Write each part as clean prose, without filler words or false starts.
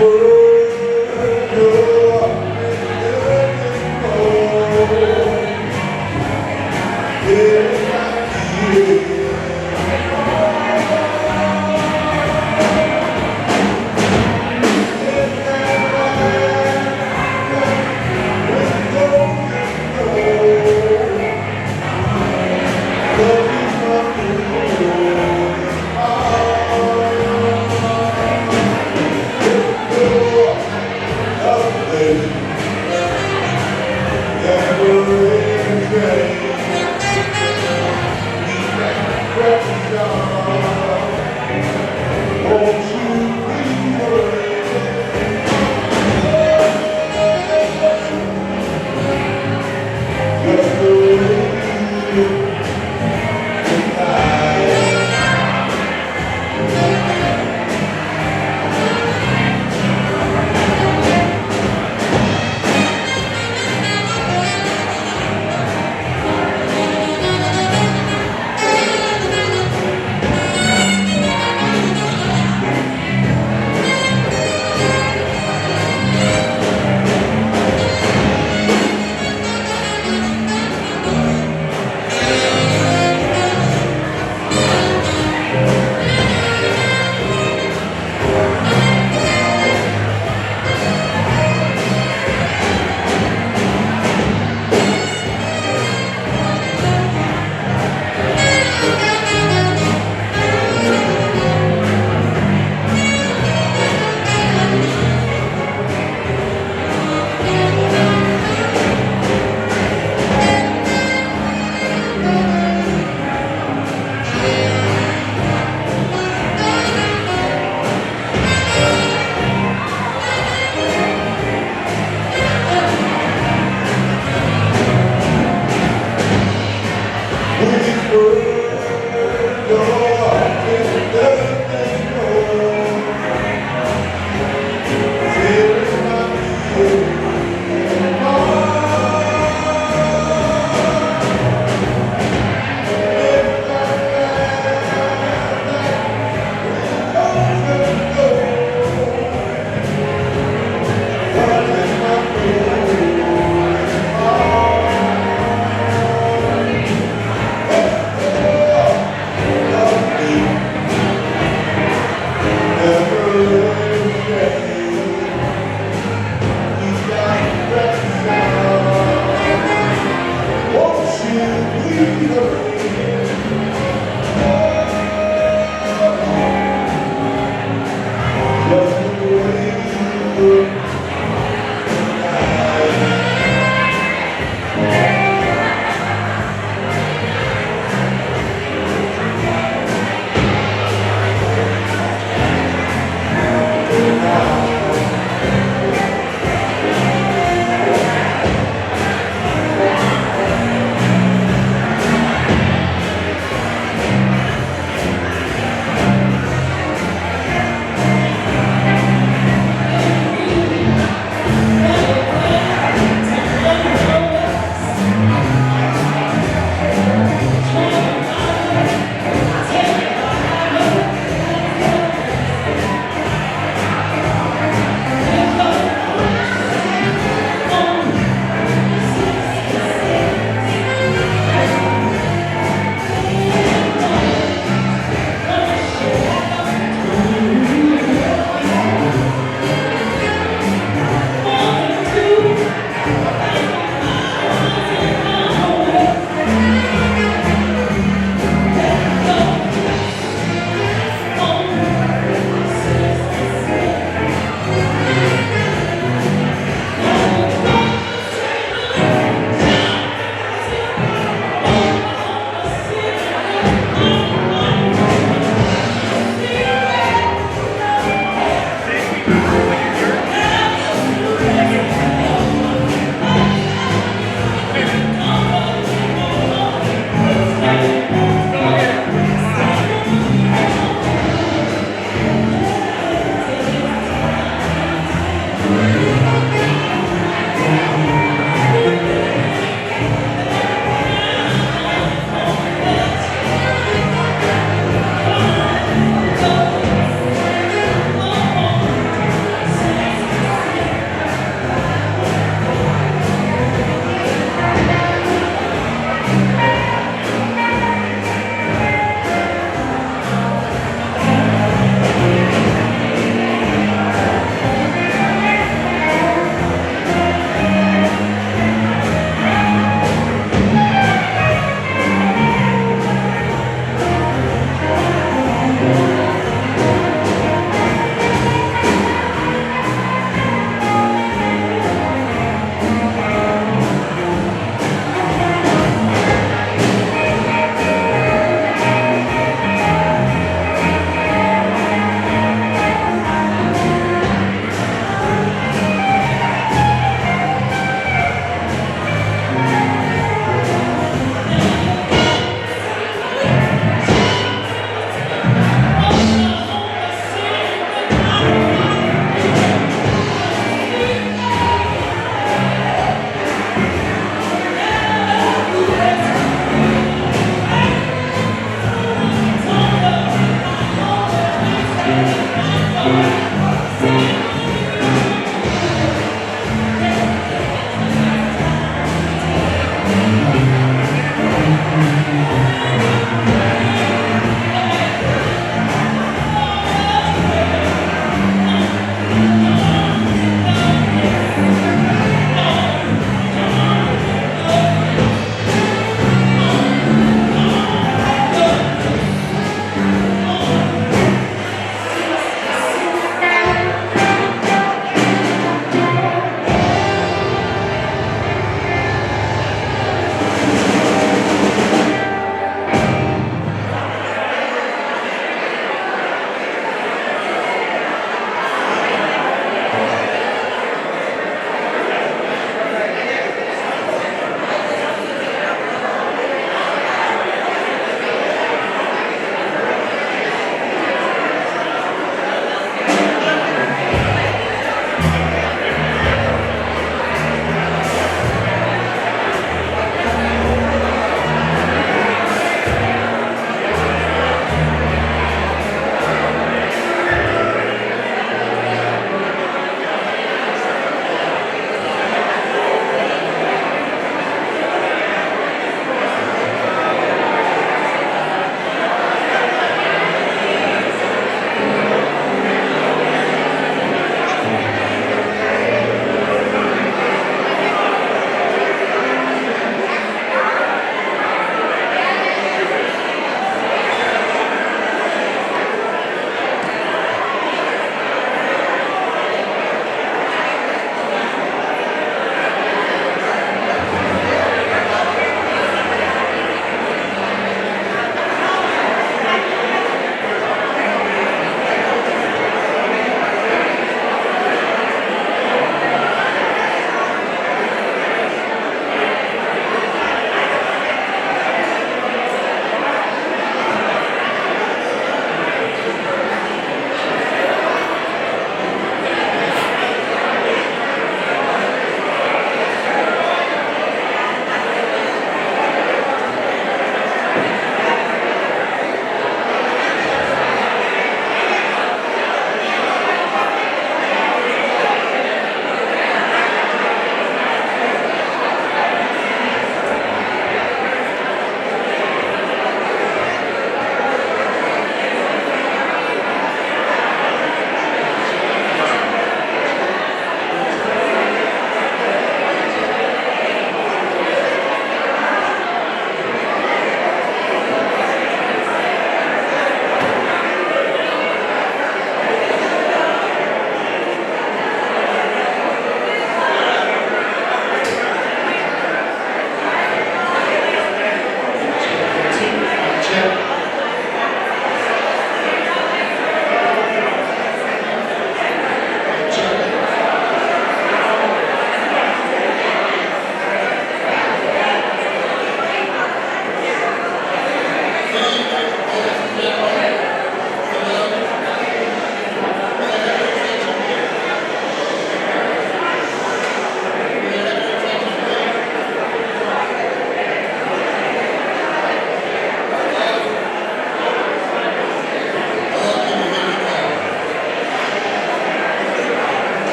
Thank you.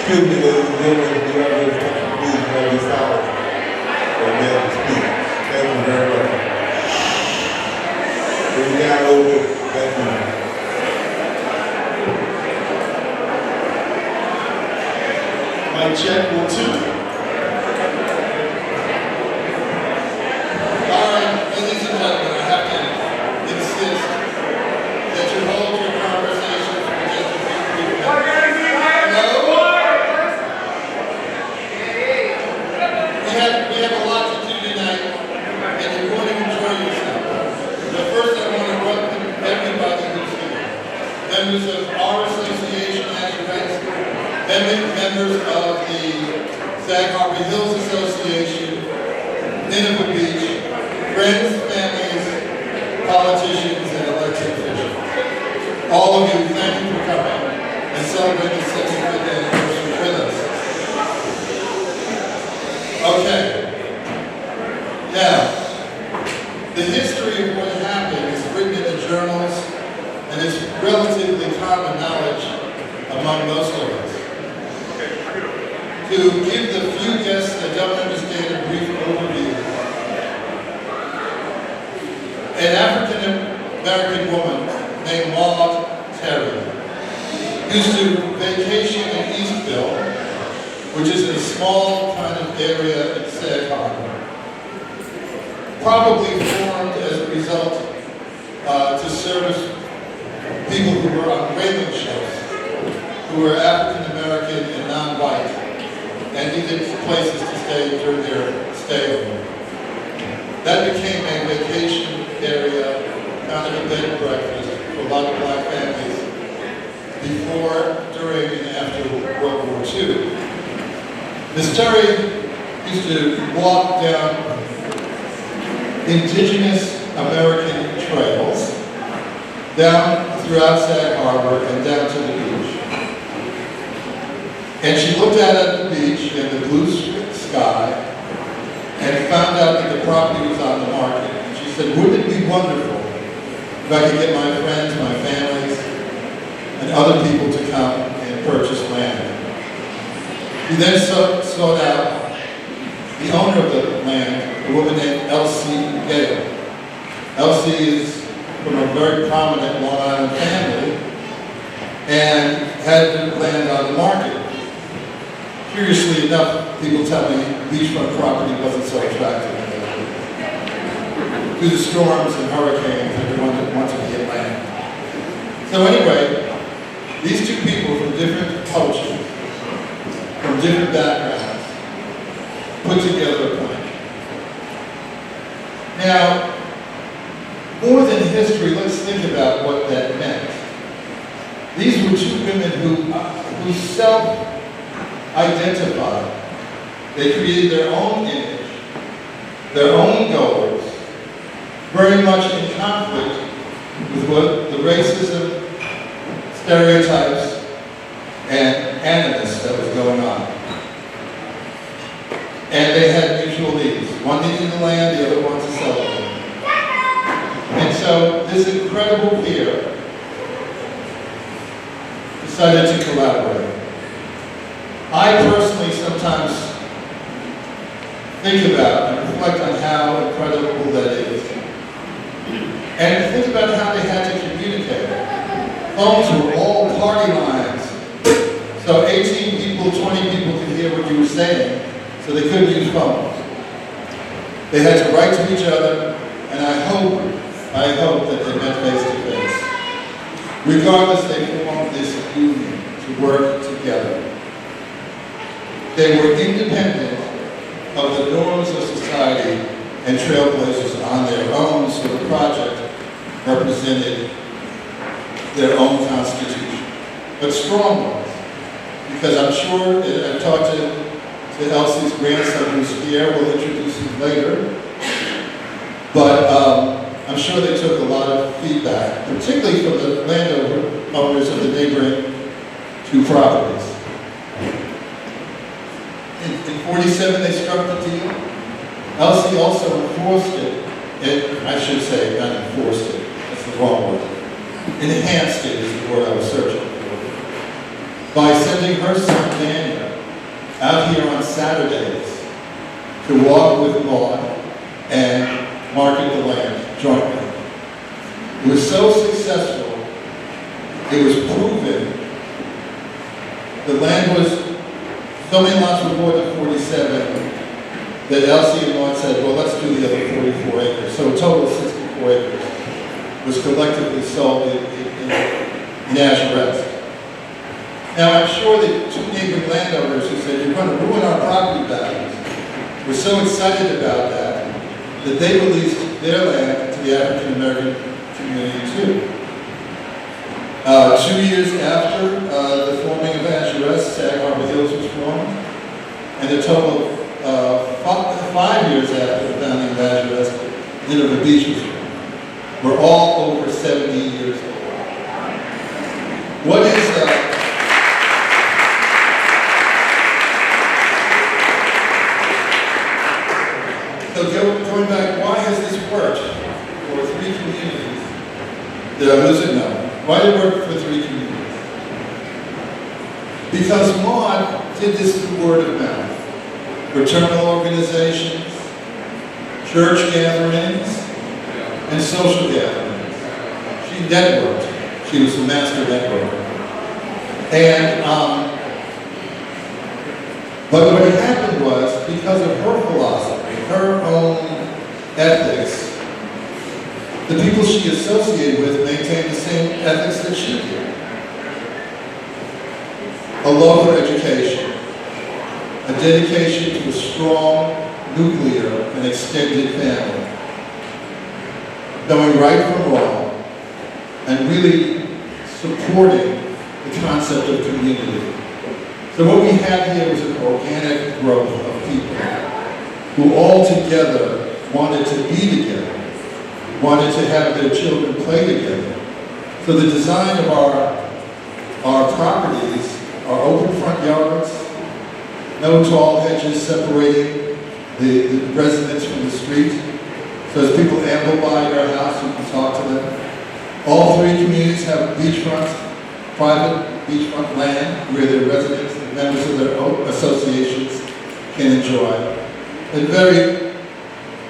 Excuse me, ladies and gentlemen, if you have any questions, please have this out and then speak. Thank you very much. Bring it down a little bit. Thank you. Mic check, 1, 2. All right, ladies and gentlemen, I have to insist that you hold your conversations for just a few minutes. Hello? We have a lot to do tonight, and you're going to enjoy yourself. But first, I want to welcome everybody who's here. Members of our association, Azurest, members of the Sag Harbor Hills Association, Nineveh Beach, friends, families, politicians, and elected officials. All of you, thank you for coming and celebrating the 75th anniversary with us. Okay. Now, the history of what happened is written in the journals, and it's relatively common knowledge among most of us. To give the few guests that don't understand a brief overview, an African-American woman named Maud Terry used to vacation in Eastville, which is a small kind of area in Sag Harbor, probably formed as a result to service people who were on whaling ships, who were African-American and non-white, and needed places to stay during their stay over. That became a vacation area, kind of a bed and breakfast for a lot of black families before, during, and after World War II. Ms. Terry used to walk down indigenous American trails down throughout Sag Harbor and down to the beach. And she looked out at the beach in the blue sky and found out that the property was on the market. And she said, wouldn't it be wonderful if I could get my friends, my families, and other people to come and purchase land? We then sought out the owner of the land, a woman named Elsie Gale. Elsie is from a very prominent Long Island family and had the land on the market. Curiously enough, people tell me beachfront property wasn't so attractive. Due to storms and hurricanes, everyone wanted to get land. So anyway, these two people from different cultures, from different backgrounds, put together a plan. Now, more than history, let's think about what that meant. These were two women who self-identified. They created their own image, their own goals, very much in conflict with what the racism, stereotypes, and animus that was going on. And they had mutual needs. One needed the land, the other wanted to sell it. And so this incredible peer decided to collaborate. I personally sometimes think about and reflect on how incredible that is. And think about how they had to communicate. Phones were all party lines. So 18 people, 20 people could hear what you were saying, so they couldn't use phones. They had to write to each other, and I hope that they met face to face. Regardless, they formed this union to work together. They were independent of the norms of society and trailblazers on their own, so the project represented their own constitution. But strong ones, because I'm sure that I've talked to Elsie's grandson, who's here, we'll introduce him later, but I'm sure they took a lot of feedback, particularly from the landowners of the neighboring two properties. In 47, they struck the deal. Elsie also enforced it, and I should say, not enforced it, that's the wrong word. Enhanced it is the word I was searching for. by sending her son Daniel out here on Saturdays to walk with Maud and market the land jointly. It was so successful, it was proven. The land was, so many lots were more than 47, that Elsie and Maud said, well, let's do the other 44 acres. So a total of 64 acres was collectively sold in Azurest. Now, I'm sure that two neighboring landowners who said, you're going to ruin our property values, were so excited about that they released their land to the African American community too. 2 years after the forming of Azurest, Sag Harbor Hills was formed, and a total of 5 years after the founding of Azurest, Nineveh Beach was formed. We're all over 70 years old. What is so going back, why has this worked for 3 communities? Did I lose it? No. Why did it work for 3 communities? Because Maud did this through word of mouth. Fraternal organizations, church gatherings, and social gatherings. She networked. She was a master networker. And, but what happened was, because of her philosophy, her own ethics, the people she associated with maintained the same ethics that she did. A love for education, a dedication to a strong, nuclear, and extended family, knowing right from wrong, and really supporting the concept of community. So what we have here was an organic growth of people who all together wanted to be together, wanted to have their children play together. So the design of our properties are open front yards, no tall hedges separating the residents from the street. So as people amble by your house, you can talk to them. All 3 communities have beachfront, private beachfront land where their residents and members of their own associations can enjoy. And very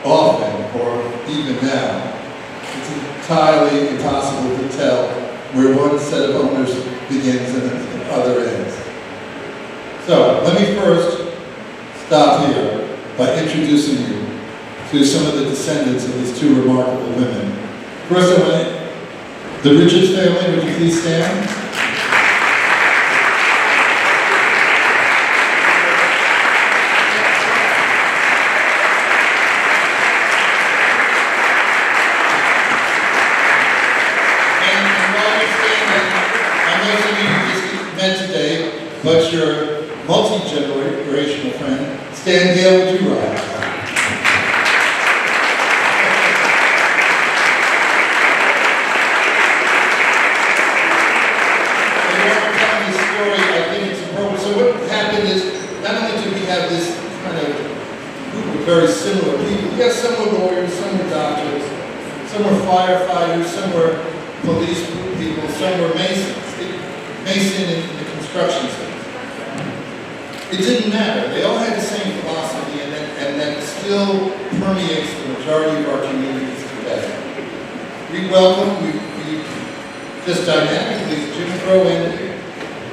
often, or even now, it's entirely impossible to tell where one set of owners begins and the other ends. So, let me first stop here by introducing you to some of the descendants of these 2 remarkable women. First, I want the Richards family, would you please stand? But your multi-generational friend, Stan Gale, would you rise? And when I'm telling this story, I think it's important. So what happened is, not only do we have this kind of group of very similar people, we have some were lawyers, some were doctors, some were firefighters, some were police people, some were masons. Mason in the construction sector. It didn't matter. They all had the same philosophy, and that still permeates the majority of our communities today. We welcome, we just dynamically, Jim Crow ended,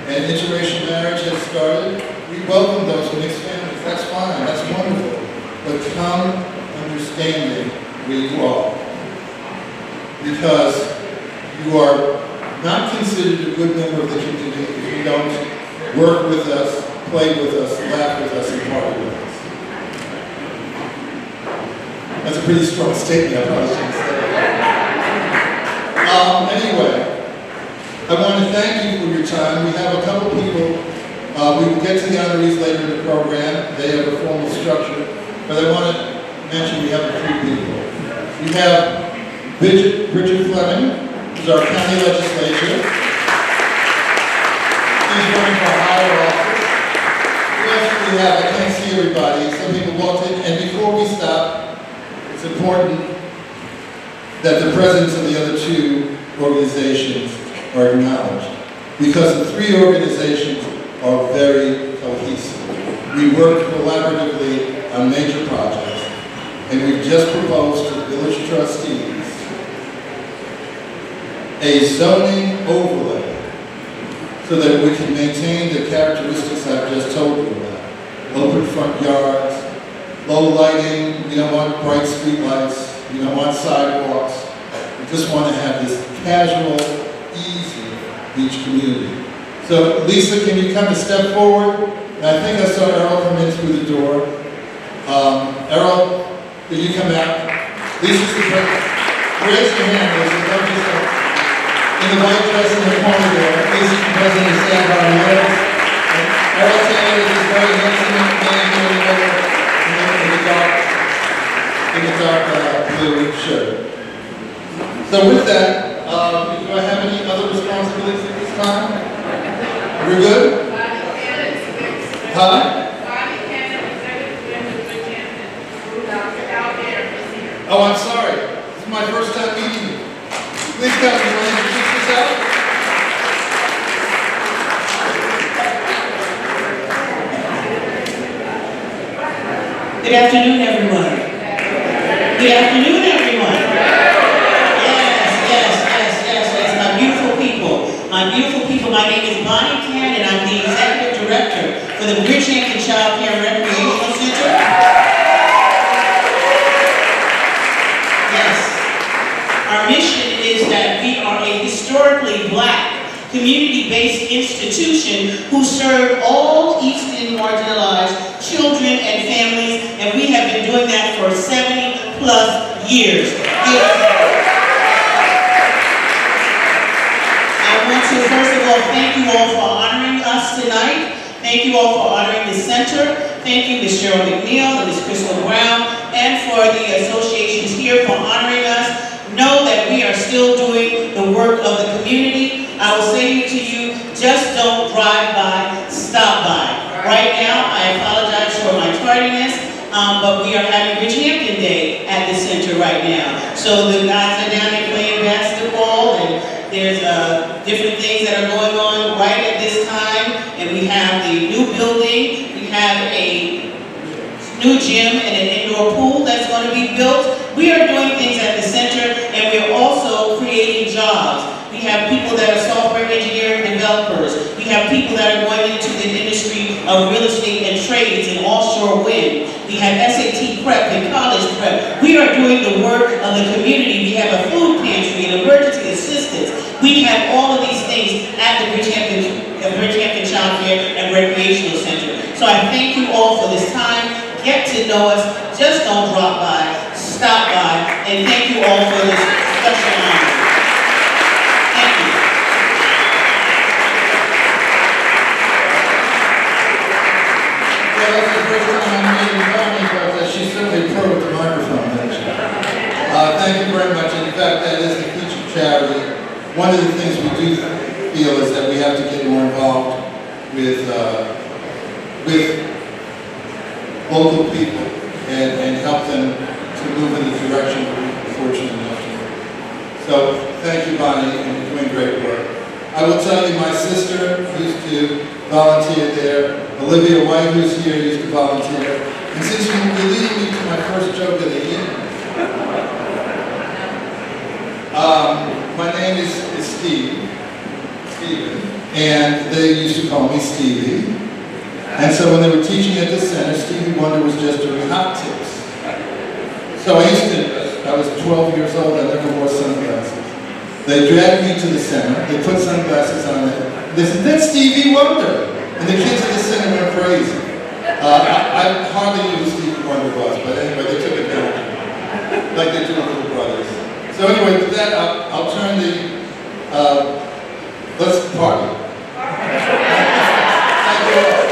and interracial marriage has started. We welcome those mixed families. That's fine. That's wonderful. But come understanding where you are, because you are not considered a good member of the community if you don't work with us, play with us, laugh with us, and party with us. That's a pretty strong statement, I probably shouldn't say that. Anyway, I want to thank you for your time. We have a couple people, we will get to the honorees later in the program. They have a formal structure, but I want to mention we have a few people. We have Bridget Fleming, who's our county legislature. She's running for higher office. Who else do we have? I can't see everybody. Some people walked in. And before we stop, it's important that the presidents of the other 2 organizations are acknowledged. Because the 3 organizations are very cohesive. We work collaboratively on major projects, and we've just proposed to the village trustees a zoning overlay so that we can maintain the characteristics I've just told you about. Open front yards, low lighting, you don't want bright street lights, you don't want sidewalks. We just want to have this casual, easy beach community. So Lisa, can you come a step forward? And I think I saw Errol come in through the door. Errol, can you come out? Lisa's the president. Raise your hand, Lisa. Don't just in the white dress in the corner there. Lisa's the president of San Barbados. Errol Taylor is this very handsome man here in the dark blue shirt. So with that, do I have any other responsibilities at this time? We're good? Huh? Oh, I'm sorry. This is my first time meeting you. Please come, you want to introduce yourself? Good afternoon, everyone. Good afternoon, everyone. Yes, my beautiful people. My beautiful people, my name is Bonnie Can, and I'm the Executive Director for the Bridgehampton Child Care and Recreational Center. Yes. Our mission is that we are a historically Black, community-based institution who serve all Easton marginalized children and families, and we have been doing that for 70+ years. I want to first of all thank you all for honoring us tonight. Thank you all for honoring the center. Thank you, Ms. Cheryl McNeil and Ms. Crystal Brown, and for the associations here for honoring us. Know that we are still doing the work of the community. I will say to you, just don't drive by, stop by. Right now, I apologize for my tardiness, but we are having Bridgehampton Day at the center right now. So the guys are down there playing basketball, and there's different things that are going on right at this time. And we have the new building, we have a new gym and an indoor pool that's going to be built. We are doing things at the center, and we are also creating jobs. We have people that are software engineering developers. We have people that are going into the industry of real estate and trades and offshore wind. We have SAT prep and college prep. We are doing the work of the community. We have a food pantry and emergency assistance. We have all of these things at the Bridgehampton Child Care and Recreational Center. So I thank you all for this time. Get to know us. Just don't drop by. Stop by. And thank you all for this special honor. Thank you. Well, that's the first time I'm meeting Bonnie, but she's certainly pro with the microphone, isn't she? Thank you very much. In fact, that is the featured charity. One of the things we do feel is that we have to get more involved with local people and help them to move in the direction we're fortunate enough to. So thank you, Bonnie, and you're doing great work. I will tell you, my sister used to volunteer there. Olivia White, who's here, used to volunteer. And since you're leading me to my first joke of the evening, my name is Steve, Steven, and they used to call me Stevie. And so when they were teaching at the center, Stevie Wonder was just doing hot tips. So I was 12 years old, I never wore sunglasses. They dragged me to the center, they put sunglasses on it. They said, "That's Stevie Wonder." And the kids at the center went crazy. I hardly knew who Stevie Wonder was, but anyway, they took advantage of me, like they do with little brothers. So anyway, with that, I'll turn let's party. Thank you all.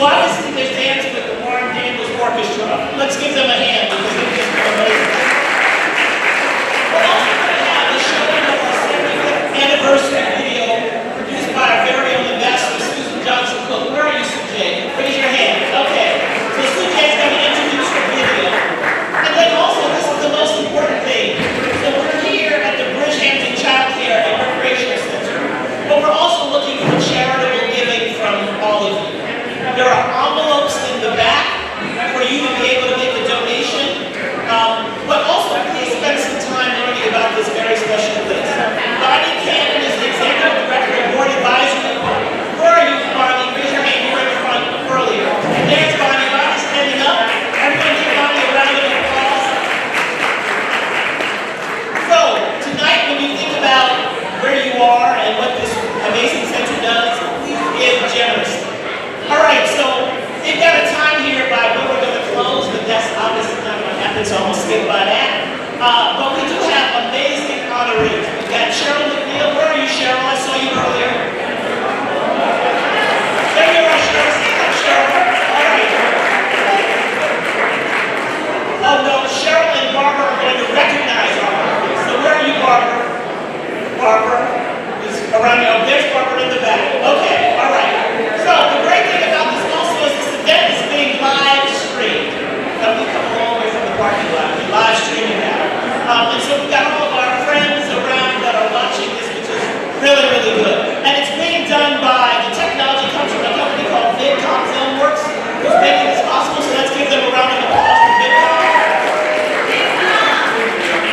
obviously they're dancing with the Warren Daniels Orchestra. Let's give them a hand because they're just amazing. We're also going to have the showing of our 75th anniversary video produced by our very own ambassador, Susan Johnson Cook. Where are you, Sujay? Raise your hand. Okay. So Sujay's going to introduce the video. And then also, this is the most important thing. So we're here at the Bridgehampton Child Care and Recreational Center. But we're also looking for charitable giving from all of you. There are envelopes in the back for you to be able to make a donation. But also, please spend some time learning about this very special place. Bonnie Cannon is the Executive Director of Board Advisory. Where are you, Bonnie? Raise your hand. You were in front earlier. There's Bonnie. Bonnie's standing up. Everyone give Bonnie a round of applause. So, tonight when you think about where you are and what this amazing center does, please give generously. All right, so they've got a time here by when we're going to close, but that's obviously not going to happen, so I'm going to skip by that. But we do have amazing honorees. We've got Cheryl McNeil. Where are you, Cheryl? I saw you earlier. There you are, Cheryl. Stand up, Cheryl. All right. Oh, no, Cheryl and Barbara are going to recognize our honorees. So where are you, Barbara? Barbara is around you. Oh, there's Barbara in the back. Okay, all right. So the great thing about this also is this event is being live streamed. We come a long way from the parking lot. We're live streaming now. And so we've got all of our friends around that are watching this, which is really, really good. And it's being done by, the technology comes from a company called VidCom Filmworks, who's making this possible, so let's give them a round of applause for VidCom.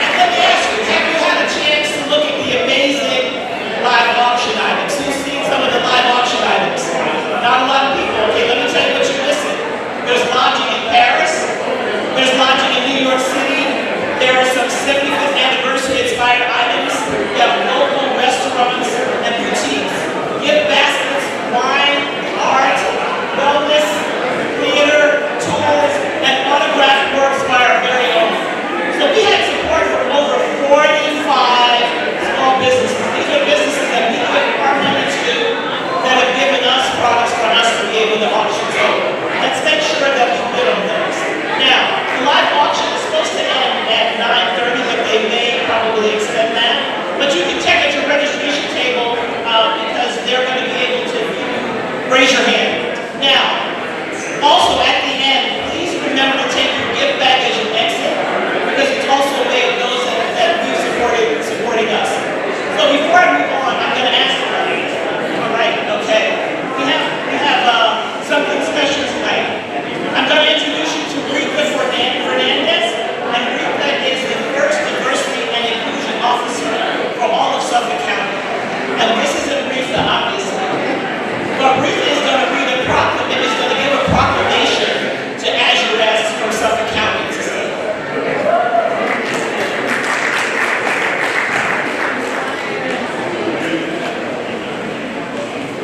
And let me ask you, have you had a chance to look at the amazing live auction items? Who's seen some of the live auction items? Not a lot of people. Okay, let me tell you what you're missing. There's lodging in Paris. There's lodging in New York City. There are some 75th anniversary inspired items. You have local restaurants and boutiques, gift baskets, wine, art, wellness, theater, tools, and autographed works by our very own. So we had support from over 45 small businesses. These are businesses that we give our money to that have given us products for us to be able to auction. So let's make sure that we bid on those. Now, the live auction is supposed to end at 9:30, but they may probably extend that. But you can check at your registration table because they're going to be able to raise your hand. Now, also at the end, please remember to take your gift bag as you exit because it's also a way of those that we've supporting us. So before I move on, I'm going to ask you. All right, okay. We have something special tonight. I'm going to introduce you to Rita Fernandez, and Rita is the first diversity and inclusion officer for all of Suffolk County. And this isn't Rita, obviously, but Rita is going to read a proclamation, is going to give a proclamation to Azurest from Suffolk County to say.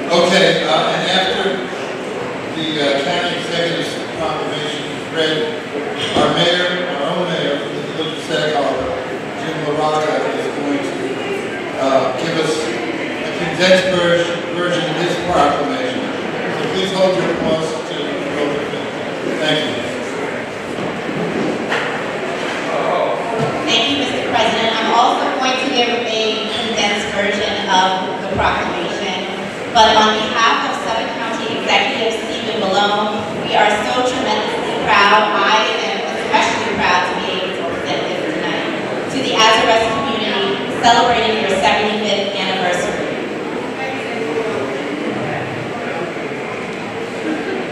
Okay, and after the county executive's proclamation is read, our mayor, our own mayor from the village of Sag Harbor, Jim LaRocca, is going to give us a condensed version of his proclamation. So please hold your applause to the open. Thank you. Thank you, Mr. President. I'm also going to give a condensed version of the proclamation. But on behalf of Suffolk County Executive Stephen Malone, we are so tremendously proud. I am especially proud to be able to present this tonight to the Azurest community celebrating your 75th anniversary.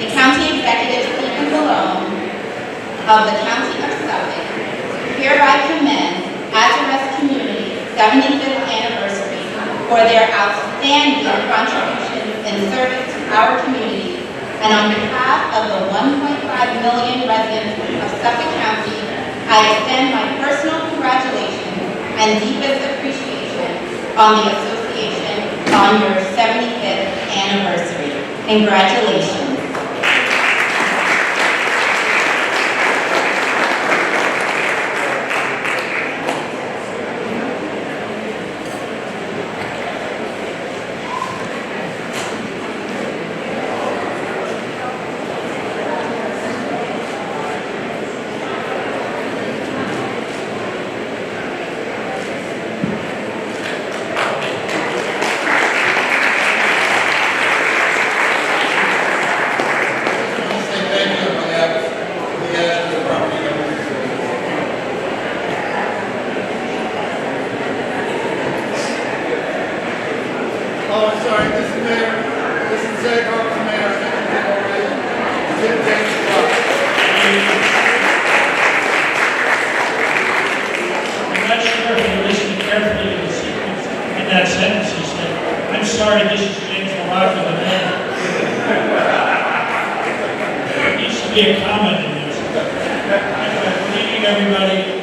The County Executive Stephen Malone of the County of Suffolk hereby commends Azurest Community's 75th anniversary for their outstanding contributions and service to our community, and on behalf of the 1.5 million residents of Suffolk County, I extend my personal congratulations and deepest appreciation on the association on your 75th anniversary. Congratulations. sorry this is James Morocco, the man. There needs to be a comment in this. Anyway, good evening, everybody.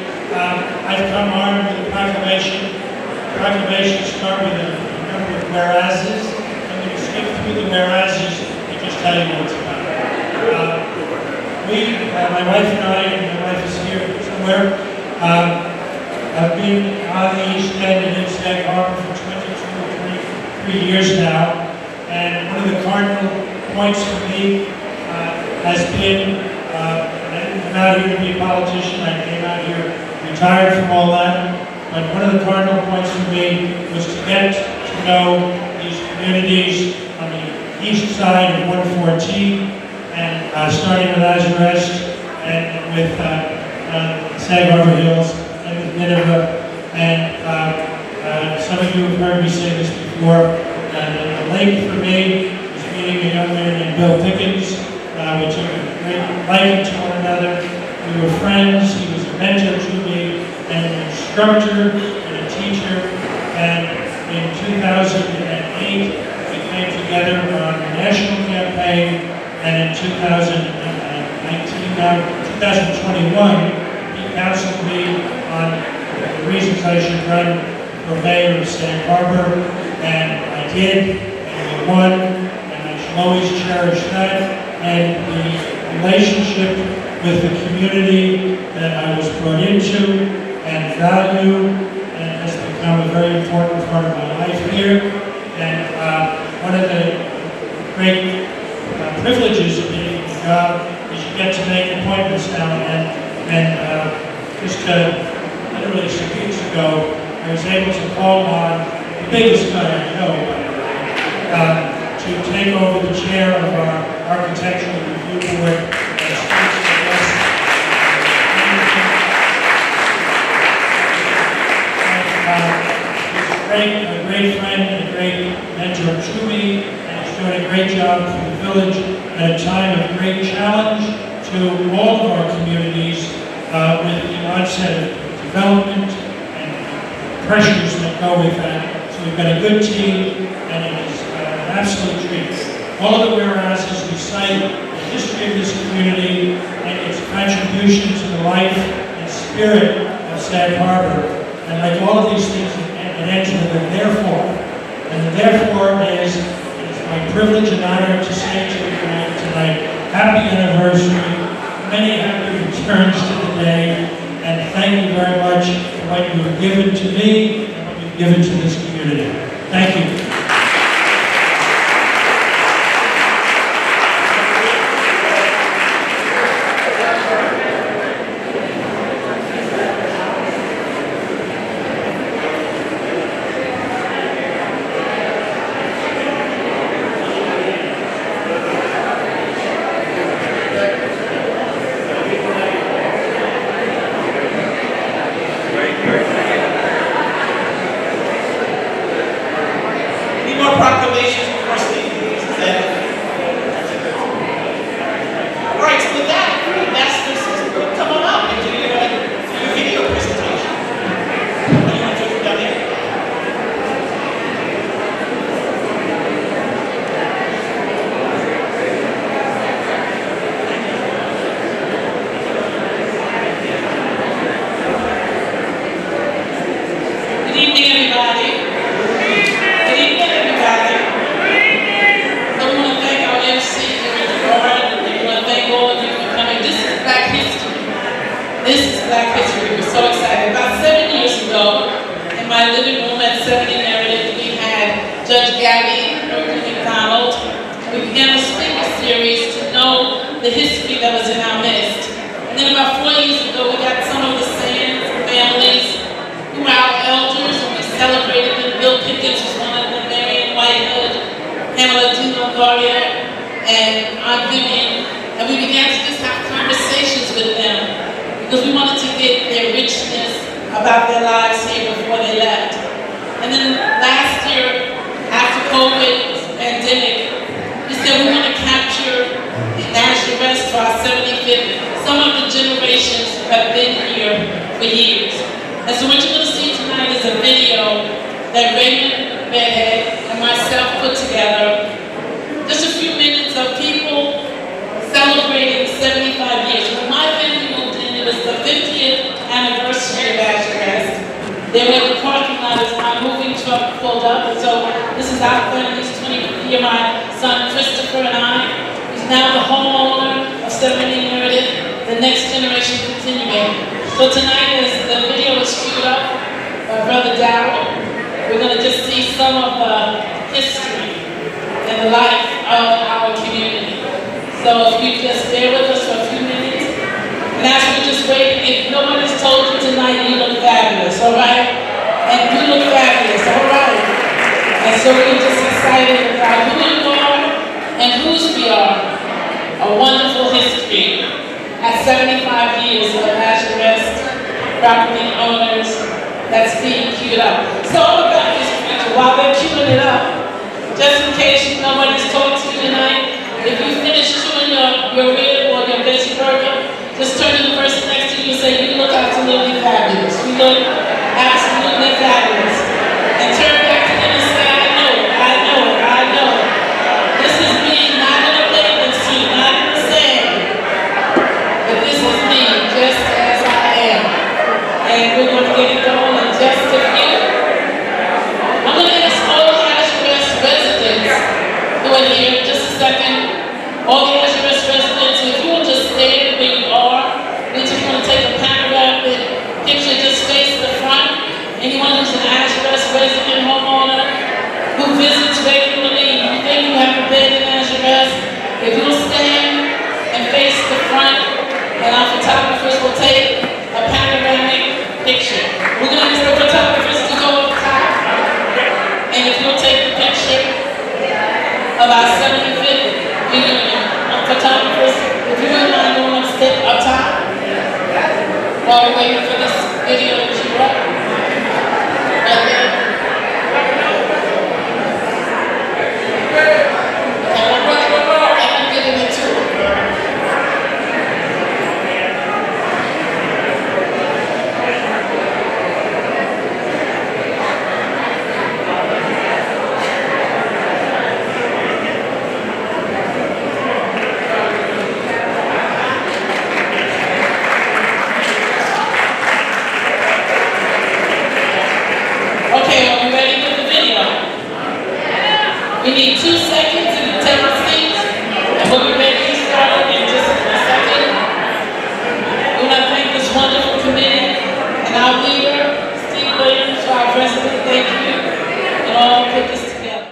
I've come armed with a proclamation. Proclamations start with a number of whereases. I'm going to skip through the whereases and just tell you what it's about. My wife and my wife is here somewhere, I've been on the East End and in Sag Harbor for 22 or 23 years now, and one of the cardinal points for me has been, I didn't come out here to be a politician, I came out here retired from all that, but one of the cardinal points for me was to get to know these communities on the east side of 114, and starting with Azurest, and with Sag Harbor Hills, and with Nineveh, and some of you have heard me say this before, the lake for me was meeting a young man named Bill Pickens. We took a great liking to one another. We were friends. He was a mentor to me, and an instructor, and a teacher, and in 2008, we came together on a national campaign, and in 2021, he counseled me on the reasons I should run for mayor of Sag Harbor, and I did, and we won, and I shall always cherish that, and the relationship with the community that I was brought into and value, and has become a very important part of my life here, and one of the great privileges of being in the job is you get to make appointments now and then. Just literally some weeks ago, I was able to call on the biggest guy I know, to take over the chair of our architectural review board. He's a great friend and a great mentor to me, and he's doing a great job for the village at a time of great challenge to all of our communities with the onset of development and pressures that go with that. So we've got a good team, and it is an absolute treat. All of the whereases recite the history of this community and its contribution to the life and spirit of Sag Harbor. And like all of these things, it ends with a therefore. And the therefore is, it is my privilege and honor to say to you tonight, happy anniversary, many happy returns to the day, and thank you very much for what you have given to me and what you've given to this community. Thank you. that Raymond Bedhead and myself put Then where the parking lot is, my moving truck pulled up, and so this is our family's 20th year. My son Christopher and I, who's now the homeowner of 70 Meredith, the next generation continuing. So tonight, as the video is queued up by Brother Darrell, we're going to just see some of the history and the life of our community. So if you just bear with us for a few minutes, and as we just wait, if no one has told you tonight, you look fabulous, all right? And you look fabulous, all right? And so we're just excited about who you are and whose we are. A wonderful history at 75 years of Azurest property owners that's being queued up. So all about this picture, while they're queuing it up, just in case nobody's talked to you tonight, if you finish chewing your rib or your veggie burger, just turn to the person next to you and say, you look absolutely fabulous. You look absolutely fabulous. And turn back to them and say, I know, I know, I know. This is me, not in a bathing suit, not in the sand. But this is me, just as I am. And we're going to get it going in just a few. I'm going to ask all the Azurest residents who are here, just a second. All the Azurest residents, if you will just stand where you are, we just want to take a panoramic picture, just face the front. Anyone who's an Azurest resident homeowner who visits regularly, you think you have a bed in Azurest, if you'll stand and face the front, and our photographers will take a panoramic picture. We're going to ask the photographers to go up top, and if you'll take the picture of our 75th reunion. Photographers, if you wouldn't mind going up top, while we're waiting for this video to queue up. Right there. And I'm getting it too. Okay, are we ready for the video? We need 2 seconds and 10 seats, and we'll be ready to start in just a second. We want to thank this wonderful committee and our leader, Steve Williams, our president, thank you, and all who put this together.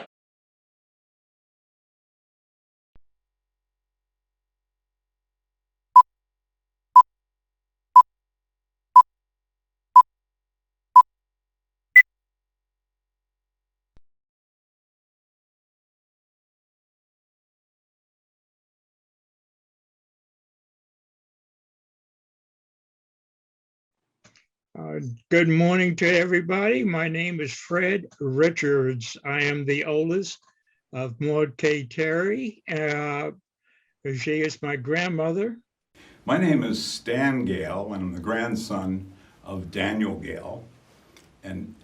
Good morning to everybody. My name is Fred Richards. I am the oldest of Maud K. Terry. She is my grandmother. My name is Stan Gale, and I'm the grandson of Daniel Gale and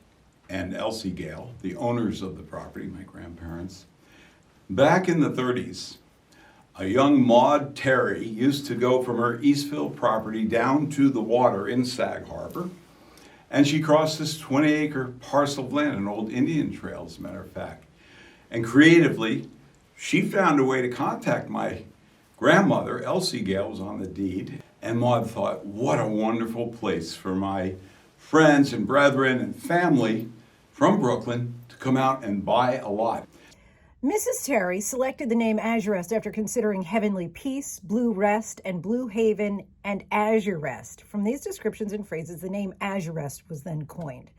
Elsie Gale, the owners of the property, my grandparents. Back in the 30s, a young Maud Terry used to go from her Eastville property down to the water in Sag Harbor, and she crossed this 20-acre parcel of land, an old Indian trail, as a matter of fact. And creatively, she found a way to contact my grandmother. Elsie Gale was on the deed, and Maud thought, what a wonderful place for my friends and brethren and family from Brooklyn to come out and buy a lot. Mrs. Terry selected the name Azurest after considering heavenly peace, blue rest, and blue haven, and Azurest. From these descriptions and phrases, the name Azurest was then coined.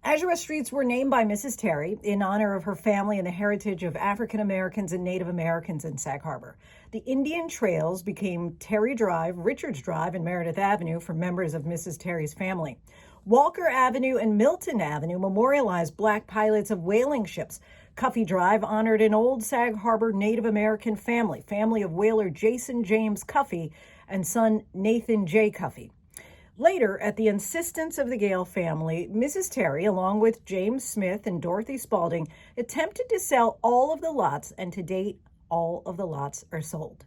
Azurest streets were named by Mrs. Terry in honor of her family and the heritage of African Americans and Native Americans in Sag Harbor. The Indian trails became Terry Drive, Richards Drive, and Meredith Avenue for members of Mrs. Terry's family. Walker Avenue and Milton Avenue memorialized Black pilots of whaling ships. Cuffey Drive honored an old Sag Harbor Native American family of whaler Jason James Cuffey and son Nathan J. Cuffey. Later, at the insistence of the Gale family, Mrs. Terry, along with James Smith and Dorothy Spalding, attempted to sell all of the lots, and to date, all of the lots are sold.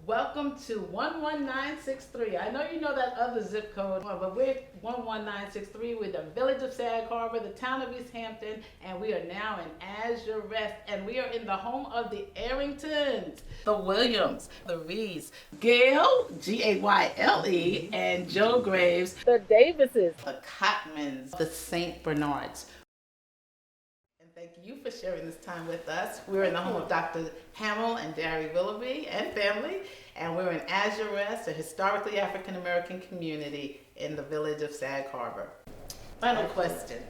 Welcome to 11963. I know you know that other zip code, but we're 11963. We're the village of Sag Harbor, the town of East Hampton, and we are now in Azurest, and we are in the home of the Arringtons, the Williams, the Reeds, Gayle, Gayle, and Joe Graves, the Davises, the Cotmans, the St. Bernards. Thank you for sharing this time with us. We're in the home of Dr. Hamill and Derry Willoughby and family, and we're in Azurest, a historically African American community in the village of Sag Harbor. Final question.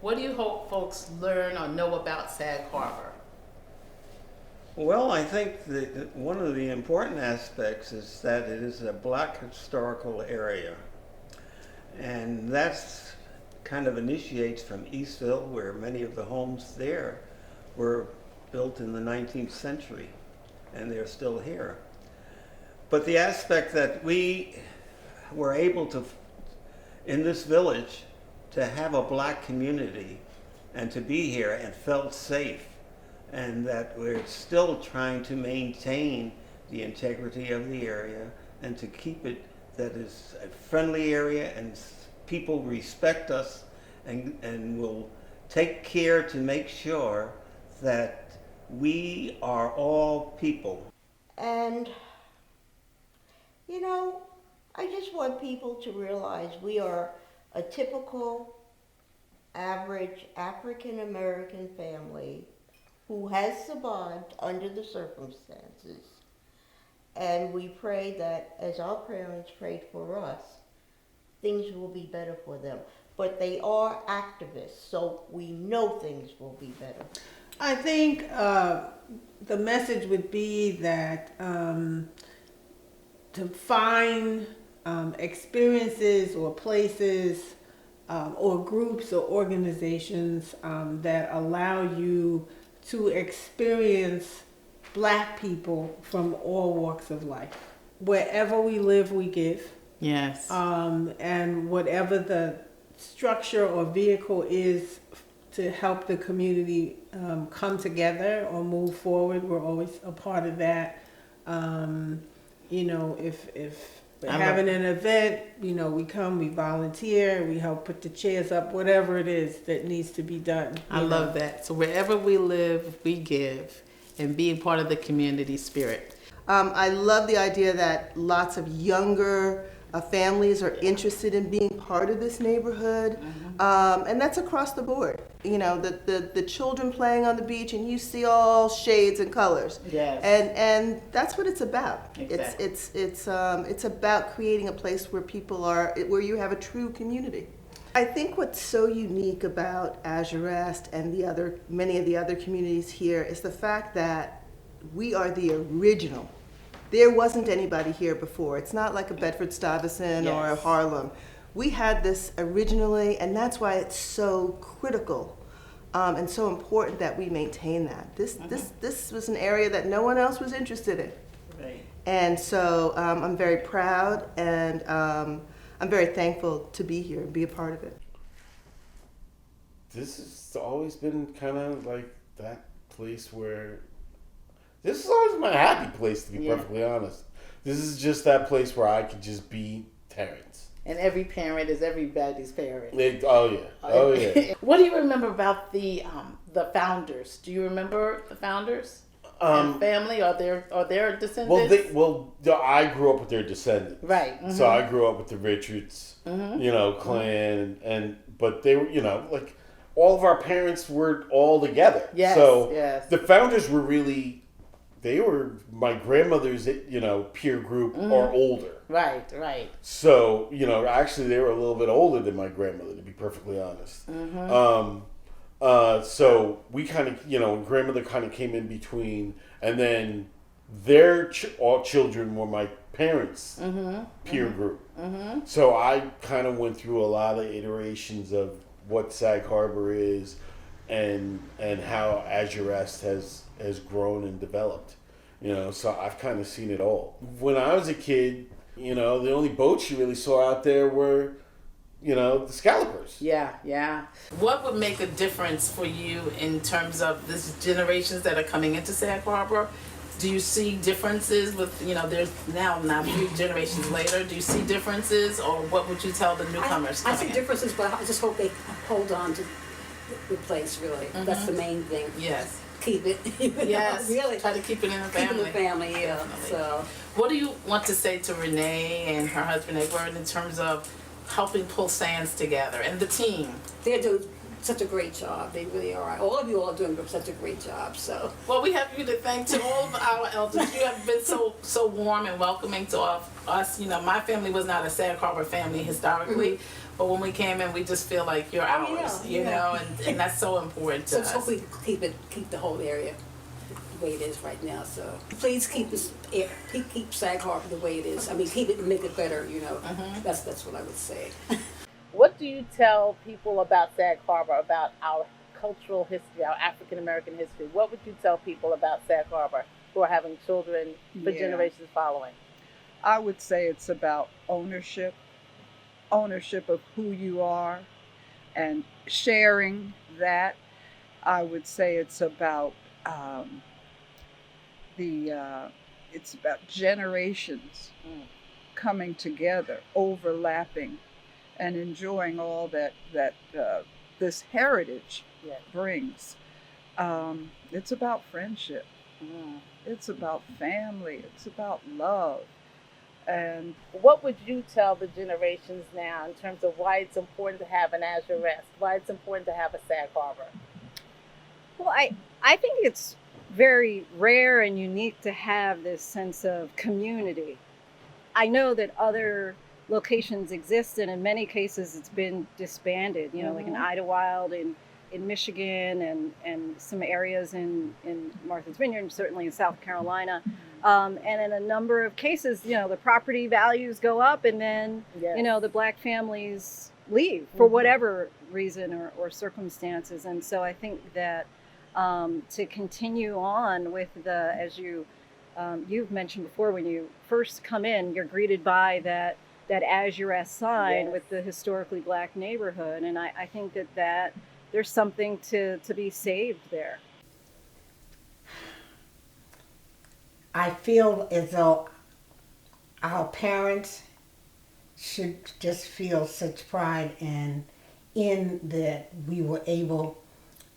What do you hope folks learn or know about Sag Harbor? Well, I think that one of the important aspects is that it is a Black historical area, and that's kind of initiates from Eastville, where many of the homes there were built in the 19th century, and they're still here. But the aspect that we were able to, in this village, to have a Black community and to be here and felt safe, and that we're still trying to maintain the integrity of the area and to keep it that is a friendly area, and people respect us and will take care to make sure that we are all people. And, you know, I just want people to realize we are a typical, average African American family who has survived under the circumstances. And we pray that, as our parents prayed for us, things will be better for them. But they are activists, so we know things will be better. I think the message would be that to find experiences or places or groups or organizations that allow you to experience Black people from all walks of life. Wherever we live, we give. Yes. And whatever the structure or vehicle is to help the community come together or move forward, we're always a part of that. You know, if we're having an event, you know, we come, we volunteer, we help put the chairs up, whatever it is that needs to be done. I love that. So wherever we live, we give, and being part of the community spirit. I love the idea that lots of younger families are interested in being part of this neighborhood, and that's across the board. You know, the children playing on the beach, and you see all shades and colors. Yes. And that's what it's about. Exactly. It's about creating a place where people are, where you have a true community. I think what's so unique about Azurest and many of the other communities here is the fact that we are the original. There wasn't anybody here before. It's not like a Bedford-Stuyvesant or a Harlem. We had this originally, and that's why it's so critical and so important that we maintain that. This was an area that no one else was interested in. Right. And so I'm very proud, and I'm very thankful to be here and be a part of it. This has always been kind of like that place where, this is always my happy place, to be perfectly honest. This is just that place where I could just be Terrence. And every parent is everybody's parent. Oh yeah. What do you remember about the founders? Do you remember the founders? And family or their descendants? I grew up with their descendants. Right. Mm-hmm. So I grew up with the Richards, you know, clan, but they were, you know, like all of our parents were all together. Yes. So the founders were really. They were my grandmother's, you know, peer group or older. Right. So, you know, actually they were a little bit older than my grandmother, to be perfectly honest. So we kind of, you know, grandmother kind of came in between, and then their all children were my parents' peer group. So I kind of went through a lot of iterations of what Sag Harbor is and how Azurest has grown and developed, you know, so I've kind of seen it all. When I was a kid, you know, the only boats you really saw out there were, you know, the scallopers. Yeah. What would make a difference for you in terms of these generations that are coming into Sag Harbor Do you see differences with, there's now 3 generations later, do you see differences, or what would you tell the newcomers I coming see in? differences, but I just hope they hold on to the place, really. That's the main thing. Yes. Keep it. Yes, Really. try to keep it in the Keep it in family. the family, yeah. Definitely. So, What do you want to say to Renee and her husband Edward in terms of helping pull Sands together and the team? they're doing such a great job. They really are. All of you all are doing such a great job, so. Well, we have you to thank to all of our elders. You have been so warm and welcoming to us. My family was not a Sag Harbor family historically, but when we came in, we just feel like you're ours, and that's so important to So us. hopefully keep the whole area the way it is right now. So please keep keep Sag Harbor the way it is. I mean, keep it and make it better. That's what I would say. What do you tell people about Sag Harbor, about our cultural history, our African American history? What would you tell people about Sag Harbor who are having children for generations following? I would say it's about ownership of who you are and sharing that. I would say it's about it's about generations coming together, overlapping, and enjoying all that this heritage brings. It's about friendship. It's about family. It's about love. And what would you tell the generations now in terms of why it's important to have an Azurest, why it's important to have a Sag Harbor? Well, I think it's very rare and unique to have this sense of community. I know that other locations exist, and in many cases it's been disbanded, like in Idlewild in Michigan and some areas in Martha's Vineyard, certainly in South Carolina. And in a number of cases, the property values go up, and then, the Black families leave for whatever reason or circumstances. And so I think that to continue on with as you've mentioned before, when you first come in, you're greeted by that Azurest sign with the historically Black neighborhood. And I think that there's something to be saved there. I feel as though our parents should just feel such pride in that we were able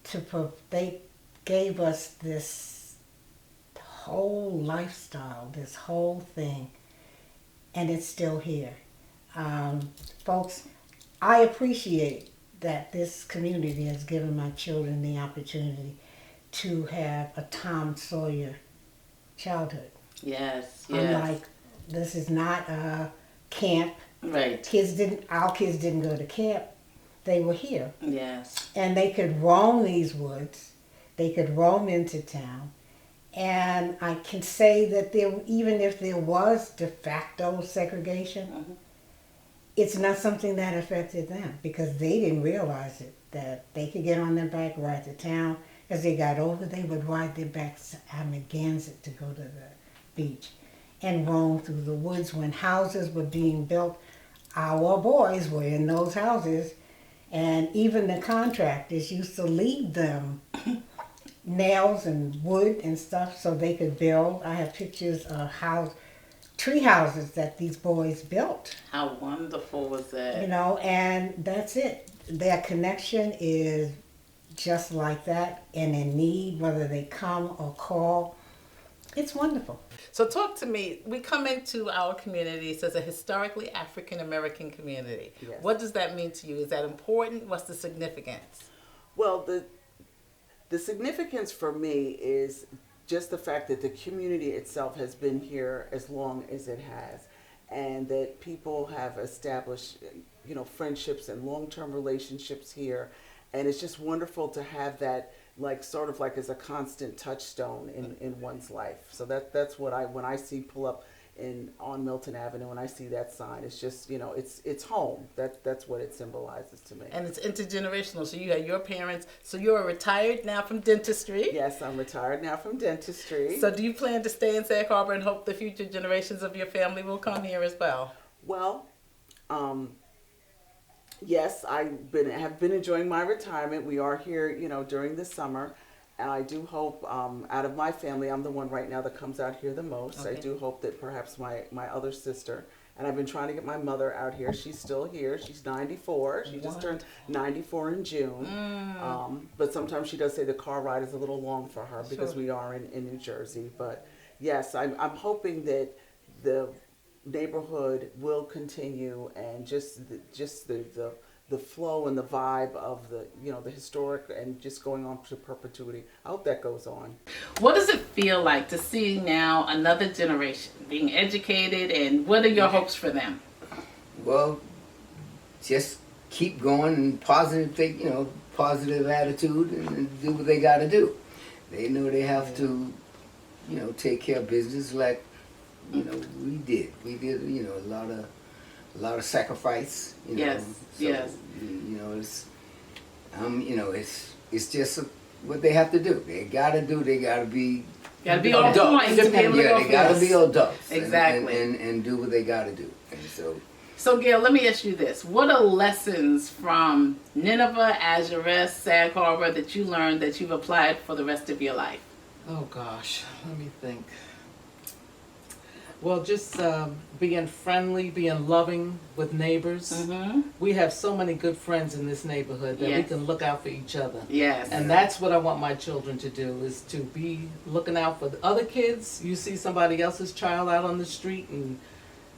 to, they gave us this whole lifestyle, this whole thing, and it's still here. Folks, I appreciate that this community has given my children the opportunity to have a Tom Sawyer childhood. Yes. Unlike, this is not a camp. Right. Our kids didn't go to camp. They were here. Yes. And they could roam these woods. They could roam into town. And I can say that even if there was de facto segregation, it's not something that affected them because they didn't realize it, that they could get on their bike, ride to town. As they got older, they would ride their bikes to Amagansett to go to the beach and roam through the woods. When houses were being built, our boys were in those houses, and even the contractors used to leave them nails and wood and stuff so they could build. I have pictures of tree houses that these boys built. How wonderful was that? And that's it. Their connection is just like that, and in need, whether they come or call. It's wonderful. So talk to me. We come into our communities as a historically African American community. Yes. What does that mean to you? Is that important? What's the significance? Well, the significance for me is just the fact that the community itself has been here as long as it has, and that people have established, friendships and long-term relationships here, and it's just wonderful to have that, sort of as a constant touchstone in one's life. So that's what when I see pull up on Milton Avenue, when I see that sign, it's just, it's home. That's what it symbolizes to me. And it's intergenerational. So you have your parents. So you're retired now from dentistry. Yes, I'm retired now from dentistry. So do you plan to stay in Sag Harbor and hope the future generations of your family will come here as well? Well, yes, have been enjoying my retirement. We are here, during the summer, And I do hope, out of my family, I'm the one right now that comes out here the most. I Okay. do hope that perhaps my other sister, and I've been trying to get my mother out here. She's still here. She's 94. She just turned 94 in June. But sometimes she does say the car ride is a little long for her because Sure. we are in New Jersey. But yes, I'm hoping that the neighborhood will continue, and just the flow and the vibe of the historic and just going on to perpetuity. I hope that goes on. What does it feel like to see now another generation being educated, and what are your hopes for them? Well, just keep going and positive, positive attitude, and do what they got to do. They know they have to, take care of business like, we did. We did, a lot of sacrifice. Yes, So, yes. it's just what they have to do. They got to do. They got to be. Got to be on point to be able to go They got to for be this. adults. Exactly. And do what they got to do. And so. So, Gail, let me ask you this. What are lessons from Nineveh, Azurest, Sag Harbor that you learned that you've applied for the rest of your life? Oh gosh, let me think. Well, just being friendly, being loving with neighbors. We have so many good friends in this neighborhood that we Yes. can look out for each other. Yes. And that's what I want my children to do, is to be looking out for the other kids. You see somebody else's child out on the street, and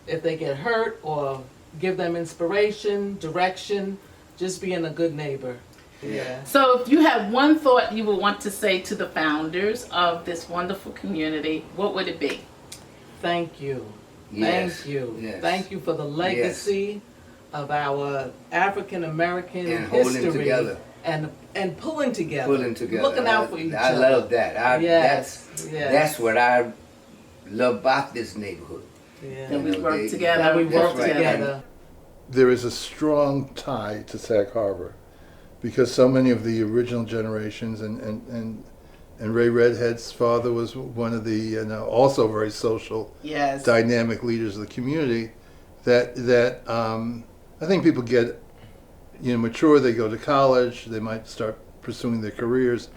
if they get hurt, or give them inspiration, direction, just being a good neighbor. Yeah. So if you have one thought you would want to say to the founders of this wonderful community, what would it be? Thank you. Yes, Thank you. yes. Thank you for the legacy of our African American And history. holding together. And pulling together. Pulling together. Looking out for each I other. love that. Yes, yes. That's what I love about this neighborhood. Yeah. That we work together. That we work That's right. together. There is a strong tie to Sag Harbor because so many of the original generations and Ray Redhead's father was one of the also very social, Yes. dynamic leaders of the community. That I think people get mature. They go to college. They might start pursuing their careers,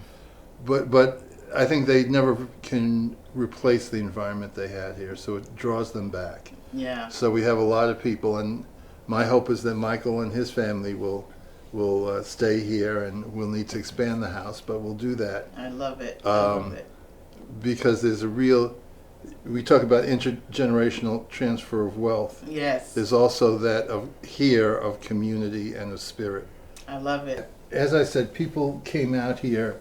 but I think they never can replace the environment they had here. So it draws them back. Yeah. So we have a lot of people, and my hope is that Michael and his family will stay here, and we'll need to expand the house, but we'll do that. I love it. I love it. Because there's we talk about intergenerational transfer of wealth. Yes. There's also that of community and of spirit. I love it. As I said, people came out here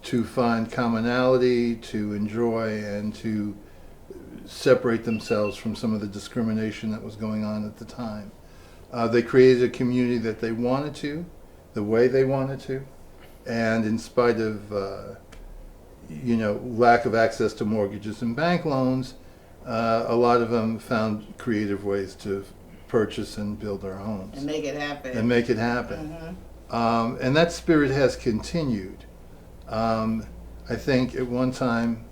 to find commonality, to enjoy, and to separate themselves from some of the discrimination that was going on at the time. They created a community that they wanted to, the way they wanted to, and in spite of lack of access to mortgages and bank loans, a lot of them found creative ways to purchase and build their homes. And make it happen. And make it happen. And that spirit has continued. I think at one time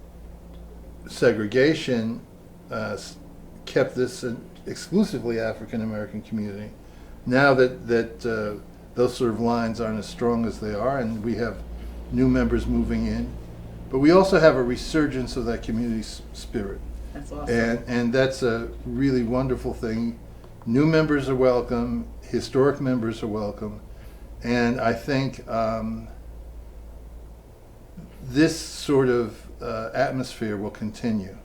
segregation kept this an exclusively African American community. Now that those sort of lines aren't as strong as they are, and we have new members moving in, but we also have a resurgence of that community spirit. That's awesome. And that's a really wonderful thing. New members are welcome, historic members are welcome, and I think this sort of atmosphere will continue.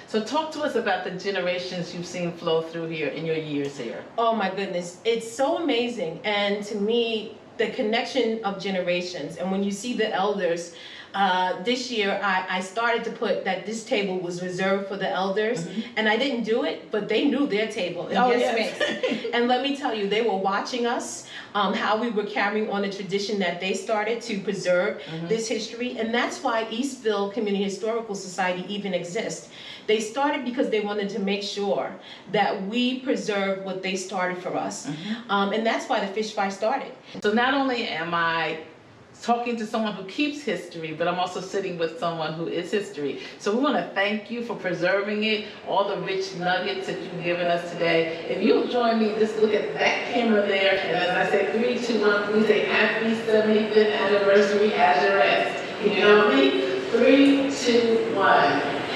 So talk to us about the generations you've seen flow through here in your years here. Oh my goodness, it's so amazing. And to me, the connection of generations, and when you see the elders, this year I started to put that this table was reserved for the elders, and I didn't do it, but they knew their table. And Oh, guess yes. what? And let me tell you, they were watching us, how we were carrying on a tradition that they started to preserve this history, and that's why Eastville Community Historical Society even exists. They started because they wanted to make sure that we preserve what they started for us. And that's why the fish fry started. So not only am I talking to someone who keeps history, but I'm also sitting with someone who is history. So we want to thank you for preserving it, all the rich nuggets that you've given us today. If you'll join me, just look at that camera there, and as I say 3, 2, 1, please say happy 75th anniversary Azurest. Can you help me? 3, 2, 1.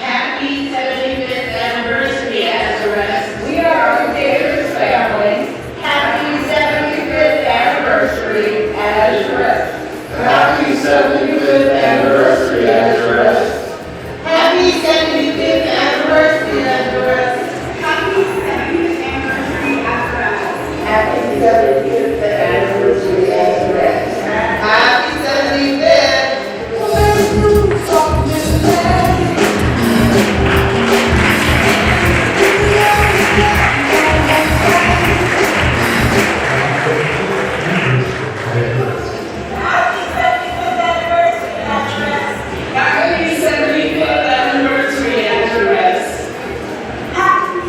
Happy 75th anniversary, Azurest. We are a Gators family. Happy 75th anniversary, Azurest. Happy 75th anniversary, Azurest. Happy 75th anniversary, Azurest. Happy 75th anniversary, Azurest. Happy 75th anniversary, Azurest. Happy 75th. Happy 75th anniversary, Azurest. Happy 75th anniversary, Azurest. Happy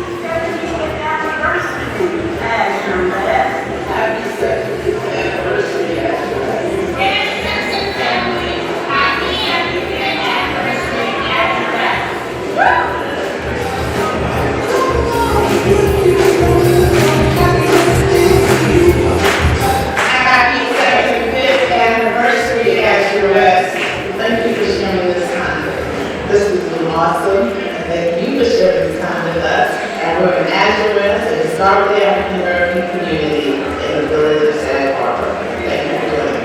75th anniversary, Azurest. Family, happy 75th anniversary, Azurest. Happy 75th anniversary, Azurest. Thank you for sharing this time. This has been awesome. And thank you for sharing this time with us. And we're in Azurest, a historically African American community in the village of Sag Harbor. Thank you for joining us.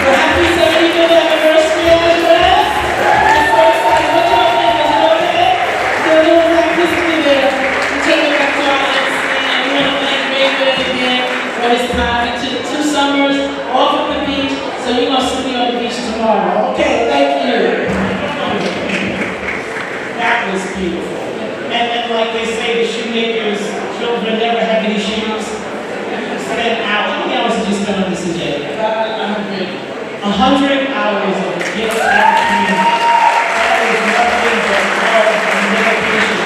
Well, happy 75th anniversary, Azurest. I'm so excited. What y'all think? Is it okay? So a little electricity there. We take it back to our MC, and we want to thank Raven again for his time. He took 2 summers off of the beach, so you're going to see me on the beach tomorrow. Okay, thank you. That was beautiful. And like they say, the shoemakers' children never have any shoes. Spend hours. How many hours did you spend on this today? 100 hours of gift wrapping. That is nothing but love and dedication.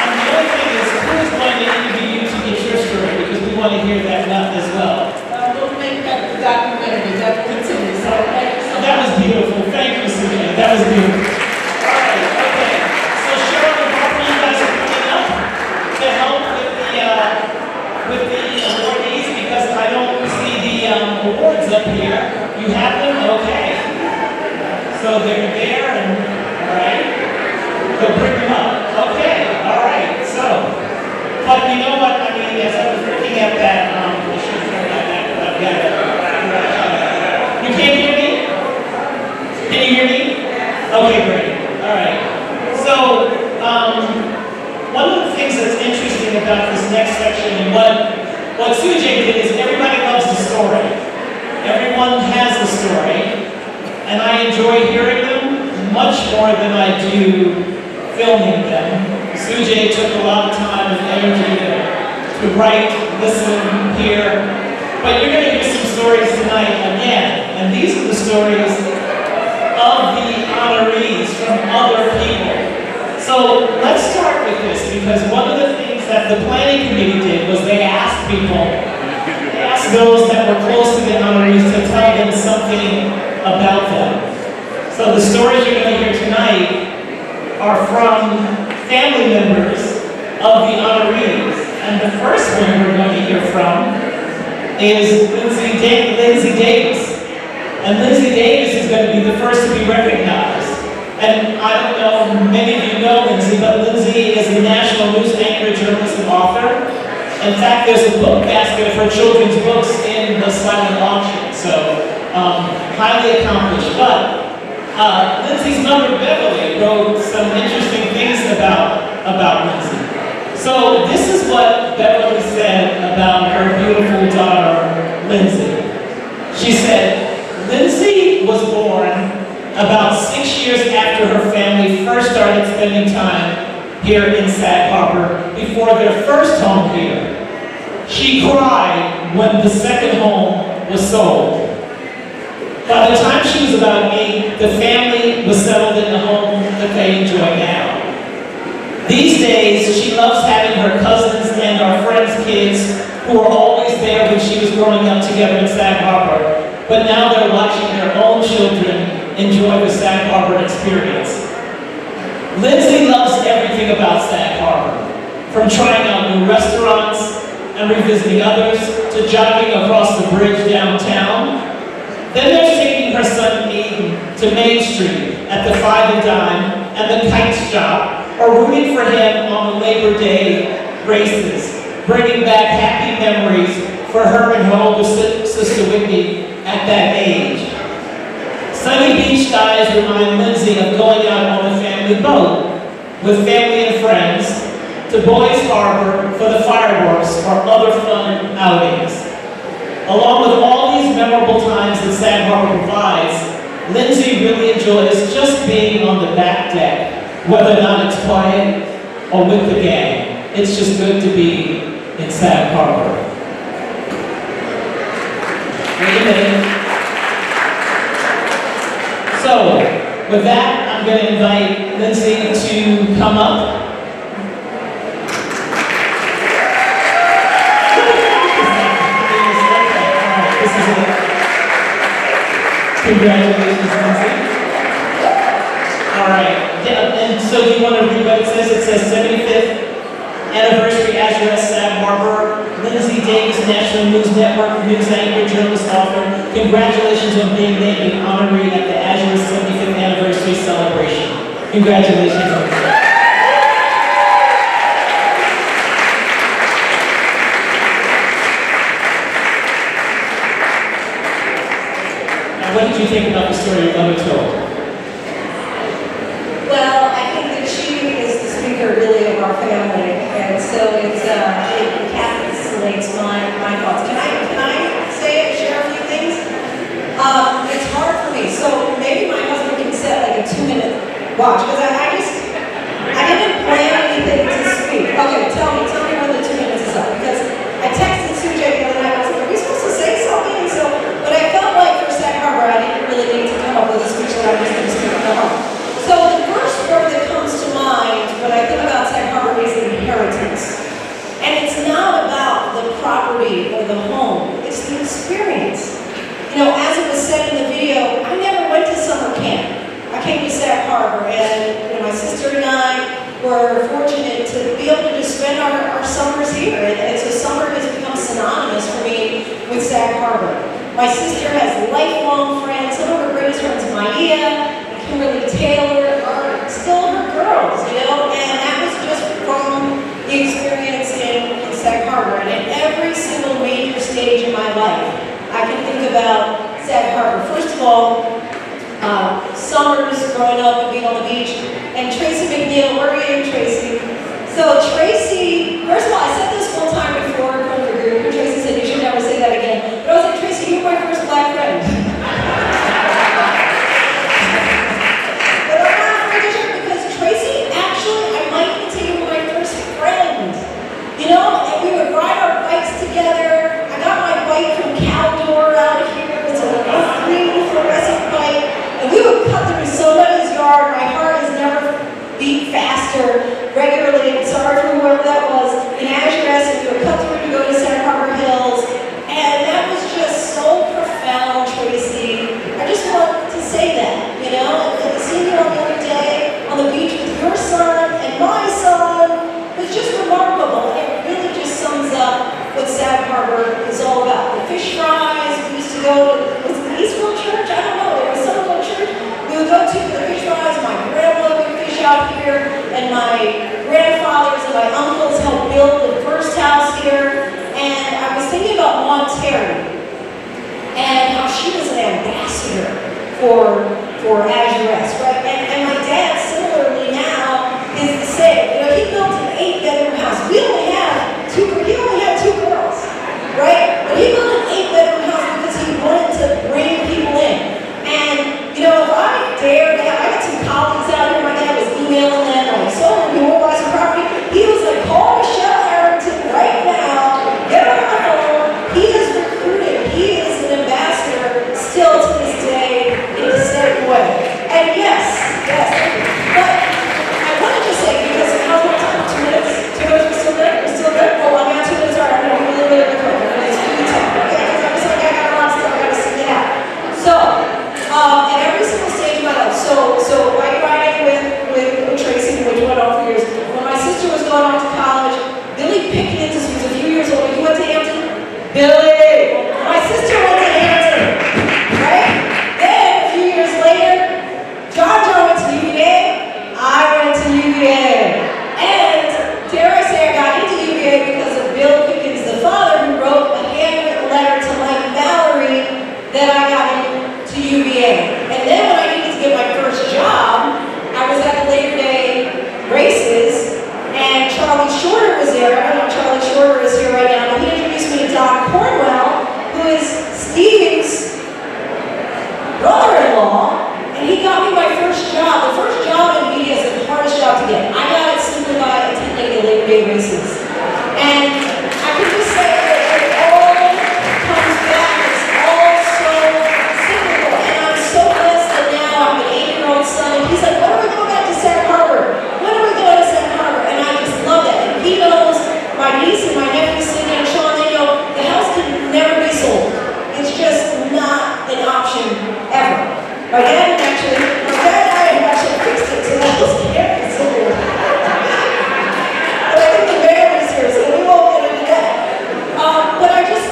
And the other thing is, who is going to interview you to get your story? Because we want to hear that as well. We'll make that the documentary. That will continue. So that was beautiful. Thank you, Suzanne. That was beautiful. All right. Okay. So Cheryl and Harper, you guys are coming up to help with the awardees because I don't see the awards up here. You have them? Okay. So they're there and, all right. So bring them up. Okay. All right. So, but you know what? I mean, as I was looking at that, I should turn that back. You can't hear me? Can you hear me? Okay, great. All right. So, one of the things that's interesting about this next section and what Sujay did is everybody loves the story. Everyone has a story, and I enjoy hearing them much more than I do filming them. Sujay took a lot of time and energy to write, listen, hear, but you're going to hear some stories tonight again, and these are the stories of the honorees from other people. So let's start with this, because one of the things that the planning committee did was they asked people, those that were close to the honorees to tell them something about them. So the stories you're going to hear tonight are from family members of the honorees. And the first one we're going to hear from is Lindsay Davis. And Lindsay Davis is going to be the first to be recognized. And I don't know, many of you know Lindsay, but Lindsay is a national news anchor, journalist, and author. In fact, there's a book basket of her children's books in the silent auction, so highly accomplished. But Lindsay's mother, Beverly, wrote some interesting things about Lindsay. So this is what Beverly said about her beautiful daughter, Lindsay. She said, Lindsay was born about 6 years after her family first started spending time here in Sag Harbor before their first home here. She cried when the second home was sold. By the time she was about 8, the family was settled in the home that they enjoy now. These days, she loves having her cousins and our friends' kids who were always there when she was growing up together in Sag Harbor, but now they're watching their own children enjoy the Sag Harbor experience. Lindsay loves everything about Sag Harbor, from trying out new restaurants, and revisiting others, to jogging across the bridge downtown. Then there's taking her son Aiden to Main Street at the Five and Dime and the Kite Shop, or rooting for him on the Labor Day races, bringing back happy memories for her and her older sister Whitney at that age. Sunny beach skies remind Lindsay of going out on the family boat with family and friends to Boys Harbor for the fireworks or other fun outings. Along with all these memorable times that Sag Harbor provides, Lindsay really enjoys just being on the back deck, whether or not it's quiet or with the gang. It's just good to be in Sag Harbor. Wait a minute. So, with that, I'm going to invite Lindsay to come up. Congratulations, Lindsay. All right. And so do you want to read what it says? It says 75th Anniversary Azurest Sag Harbor. Lindsay Davis, National News Network news anchor, journalist, author. Congratulations on being named an honoree at the Azurest 75th Anniversary Celebration. Congratulations, Lindsay. What did you think about the story your mother told? Well, I think that she is the speaker really of our family, and so it encapsulates my thoughts. Can I say it, share a few things? It's hard for me, so maybe my husband can set like a 2-minute watch, because I didn't plan anything to speak. Okay, tell me when the 2 minutes is up, because I texted Sujay the other night. I was like, are we supposed to say something? So, but I felt like for Sag Harbor, I didn't really need to come up with a speech that I was going to speak about. So the first word that comes to mind when I think about Sag Harbor is inheritance. And it's not about the property or the home, it's the experience. You know, as it was said in the video, I never went to summer camp. I came to Sag Harbor, and my sister and I were fortunate to be able to just spend our summers here. And so summer has become synonymous for me with Sag Harbor. My sister has lifelong friends. Some of her greatest friends, Maya and Kimberly Taylor, are still her girls, you know, and that was just from the experience in Sag Harbor. And at every single major stage in my life, I can think about Sag Harbor. First of all, summers growing up and being on the beach. And Tracy McNeil, where are you, Tracy? So Tracy, first of all, I said this one time before in front of the group, and Tracy said, you should never say that again. But I was like, Tracy, you were my first black friend. But I'm not afraid to share because Tracy, actually, I might even take you my first friend. You know, and we would ride our bikes together. I got my bike from Caldor out of here. It was a green fluorescent bike. And we would cut through somebody's yard. My heart has never beat faster regularly. I'm sorry for whoever that was. In Azurest, and we would cut through to go to Sag Harbor Hills. And that was just so profound, Tracy. I just want to say that, you know, and seeing you on the other day on the beach with your son and my son was just remarkable. And it really just sums up what Sag Harbor is all about. The fish fries, we used to go to, was it the Eastville Church? I don't know, there was some little church we would go to for the fish fries. My grandmother would fish out here, and my grandfathers and my uncles helped build the first house here. And I was thinking about Maude Terry and how she was an ambassador for Azurest, right? And my dad, similarly now, is the same. You know, he built an 8-bedroom house. He only had two girls, right? But he built an 8-bedroom house because he wanted to bring people in. And, you know, if I dared to have, I got some colleagues out here, my dad was emailing them, like, so you want to buy some property? He was like, call Michelle Harrington right now, get her on the phone. He is recruited, he is an ambassador still to this day in the same way. And yes, VA. And then when I needed to get my first job, I was at the Labor Day races, and Charlie Shorter was there. I don't know if Charlie Shorter is here right now, but he introduced me to Doc Cornwell, who is Steve's brother-in-law, and he got me my first job. The first job in media is the hardest job to get. I got it simply by attending the Labor Day races. And I can just say that it all comes back. It's all so cyclical. And I'm so blessed that now I have an 8-year-old son, and he's like, when are we going back to Sag Harbor? When are we going to Sag Harbor? And I just love that. And he knows, my niece and my nephew, Cindy and Sean, they know the house can never be sold. It's just not an option ever. My dad actually fixed it so that was can't be sold. But I think the mayor is here, so we won't get into that. But I just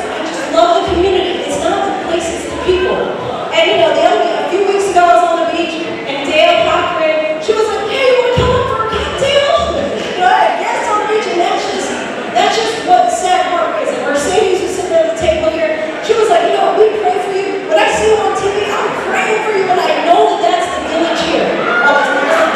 love the community. It's not the place, it's the people. And you know, a few weeks ago I was on the beach, and Dale Cochran, she was like, hey, you want to come up for a cocktail? You know, I had guests on the beach, and that's just what Sag Harbor is. And Mercedes was sitting at the table here. She was like, you know, we pray for you. When I see you on TV, I'm praying for you, and I know that that's the village here. Oh, it's not.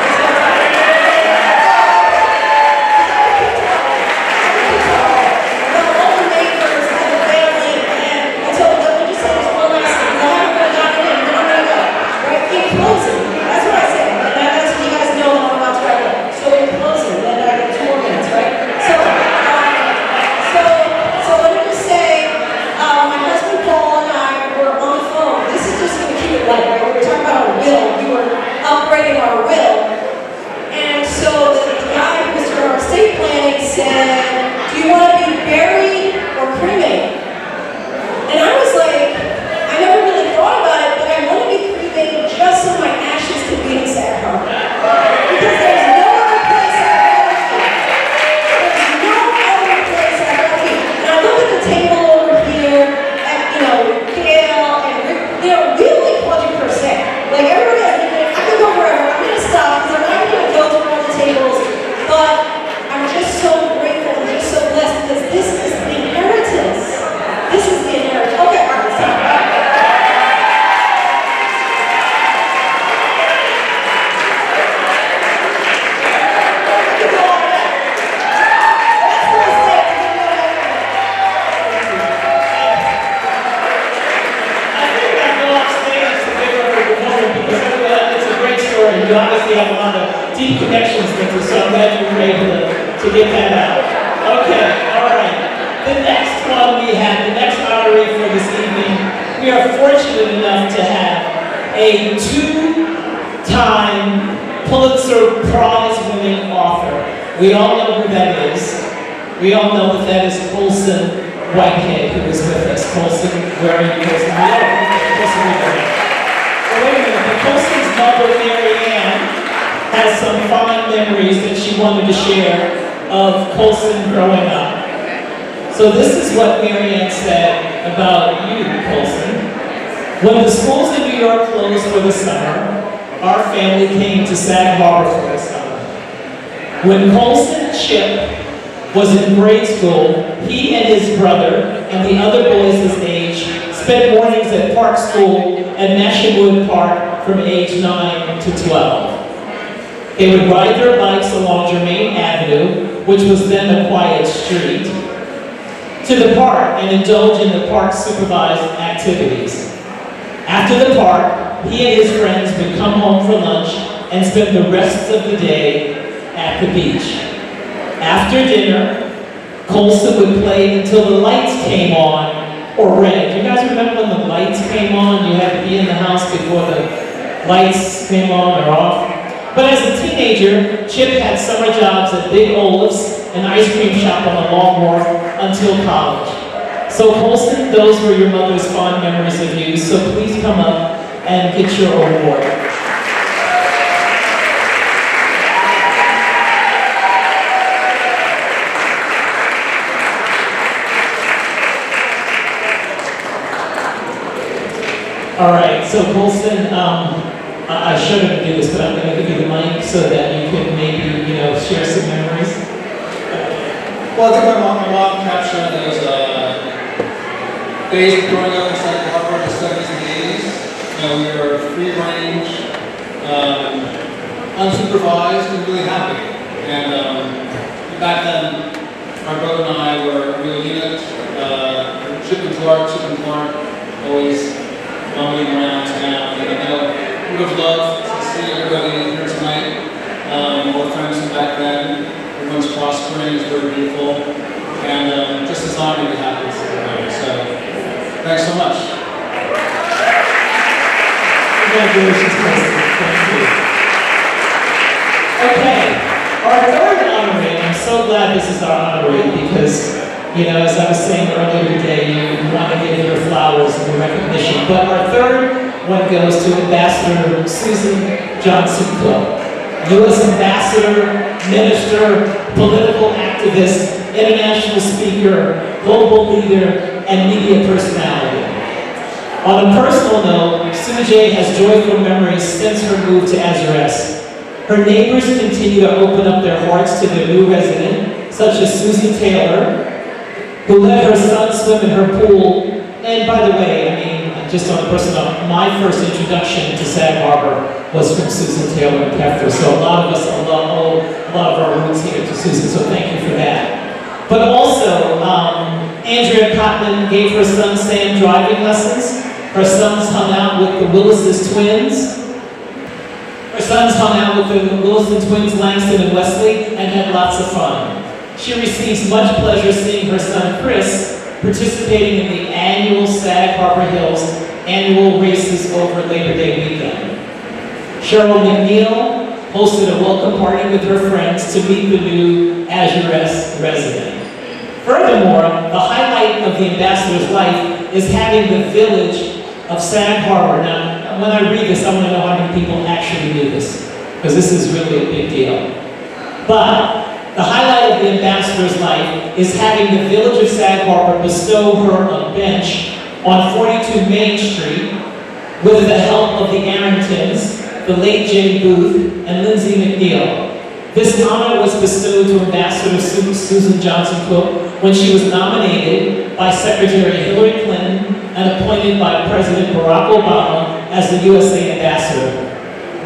Upgrading our will. And so the guy who was doing our estate planning said, do you want to be buried or cremated? And I was like, I never really thought about it, but I want to be cremated just so my ashes can be in Sag Harbor. Because there's no other place I'd rather be. There's no other place I'd rather be. And I look at the table over here at, you know, Gail and Rick, you know, we only called you per se. Like everybody has go forever. I'm going to stop because I'm not going to go through all the tables, but I'm just so grateful and just so blessed because this is the inheritance. This is the inheritance. Okay, all right, stop. You obviously have a lot of deep connections with us, so I'm glad you were able to get that out. Okay, all right. The next one we have, the next honoree for this evening, we are fortunate enough to have a 2-time Pulitzer Prize-winning author. We all know who that is. We all know that is Colson Whitehead, who is with us. Colson, where are you, Colson? Wait a minute, the Colson's mother, Mary Ann, has some fond memories that she wanted to share of Colson growing up. So this is what Mary Ann said about you, Colson. When the schools in New York closed for the summer, our family came to Sag Harbor for the summer. When Colson Chip was in grade school, he and his brother and the other boys his age spent mornings at Park School at Mashawood Park from age 9 to 12. They would ride their bikes along Germain Avenue, which was then a quiet street, to the park and indulge in the park's supervised activities. After the park, he and his friends would come home for lunch and spend the rest of the day at the beach. After dinner, Colson would play until the lights came on or red. Do you guys remember when the lights came on? You had to be in the house before the lights came on or off. But as a teenager, Chip had summer jobs at Big Olive's, an ice cream shop on the Long Wharf, until college. So Colson, those were your mother's fond memories of you, so please come up and get your award. All right, so Colson, I shouldn't do this, but I'm going to give you the mic so that you can maybe, share some memories. Well, I think my mom captured those days growing up in Sag Harbor in the 70s and 80s. we are free range, unsupervised, and really happy. And back then, my brother and I were a real unit. Chip and Clark, always roaming around town. And I know we would have loved to see everybody here tonight. All the friends from back then, everyone's prospering, it's very beautiful. And just as honored to have this tonight. So, thanks so much. Congratulations, President. Thank you. Okay, our third honoree, I'm so glad this is our honoree because, as I was saying earlier today, you want to give your flowers and your recognition. But our third one goes to Ambassador Susan Johnson Cook, U.S. Ambassador, Minister, political activist, international speaker, global leader, and media personality. On a personal note, Sue has joyful memories since her move to Azurest. Her neighbors continue to open up their hearts to their new resident, such as Susan Taylor, who let her son swim in her pool. And by the way, just on a personal note, my first introduction to Sag Harbor was from Susan Taylor and Peffer. So a lot of us owe a lot of our roots here to Susan, so thank you for that. But also, Andrea Cotman gave her son Sam driving lessons. Her sons hung out with the Willis's twins. Her sons hung out with the Williston twins, Langston and Wesley, and had lots of fun. She receives much pleasure seeing her son Chris participating in the annual Sag Harbor Hills annual races over Labor Day weekend. Cheryl McNeil hosted a welcome party with her friends to meet the new Azurest resident. Furthermore, the highlight of the ambassador's life is having the village of Sag Harbor. Now, when I read this, I want to know how many people actually knew this, because this is really a big deal. But the highlight of the ambassador's life is having the village of Sag Harbor bestow her a bench on 42 Main Street with the help of the Arringtons, the late Jane Booth, and Lindsay McNeil. This honor was bestowed to Ambassador Susan Johnson Cook when she was nominated by Secretary Hillary Clinton and appointed by President Barack Obama as the USA Ambassador.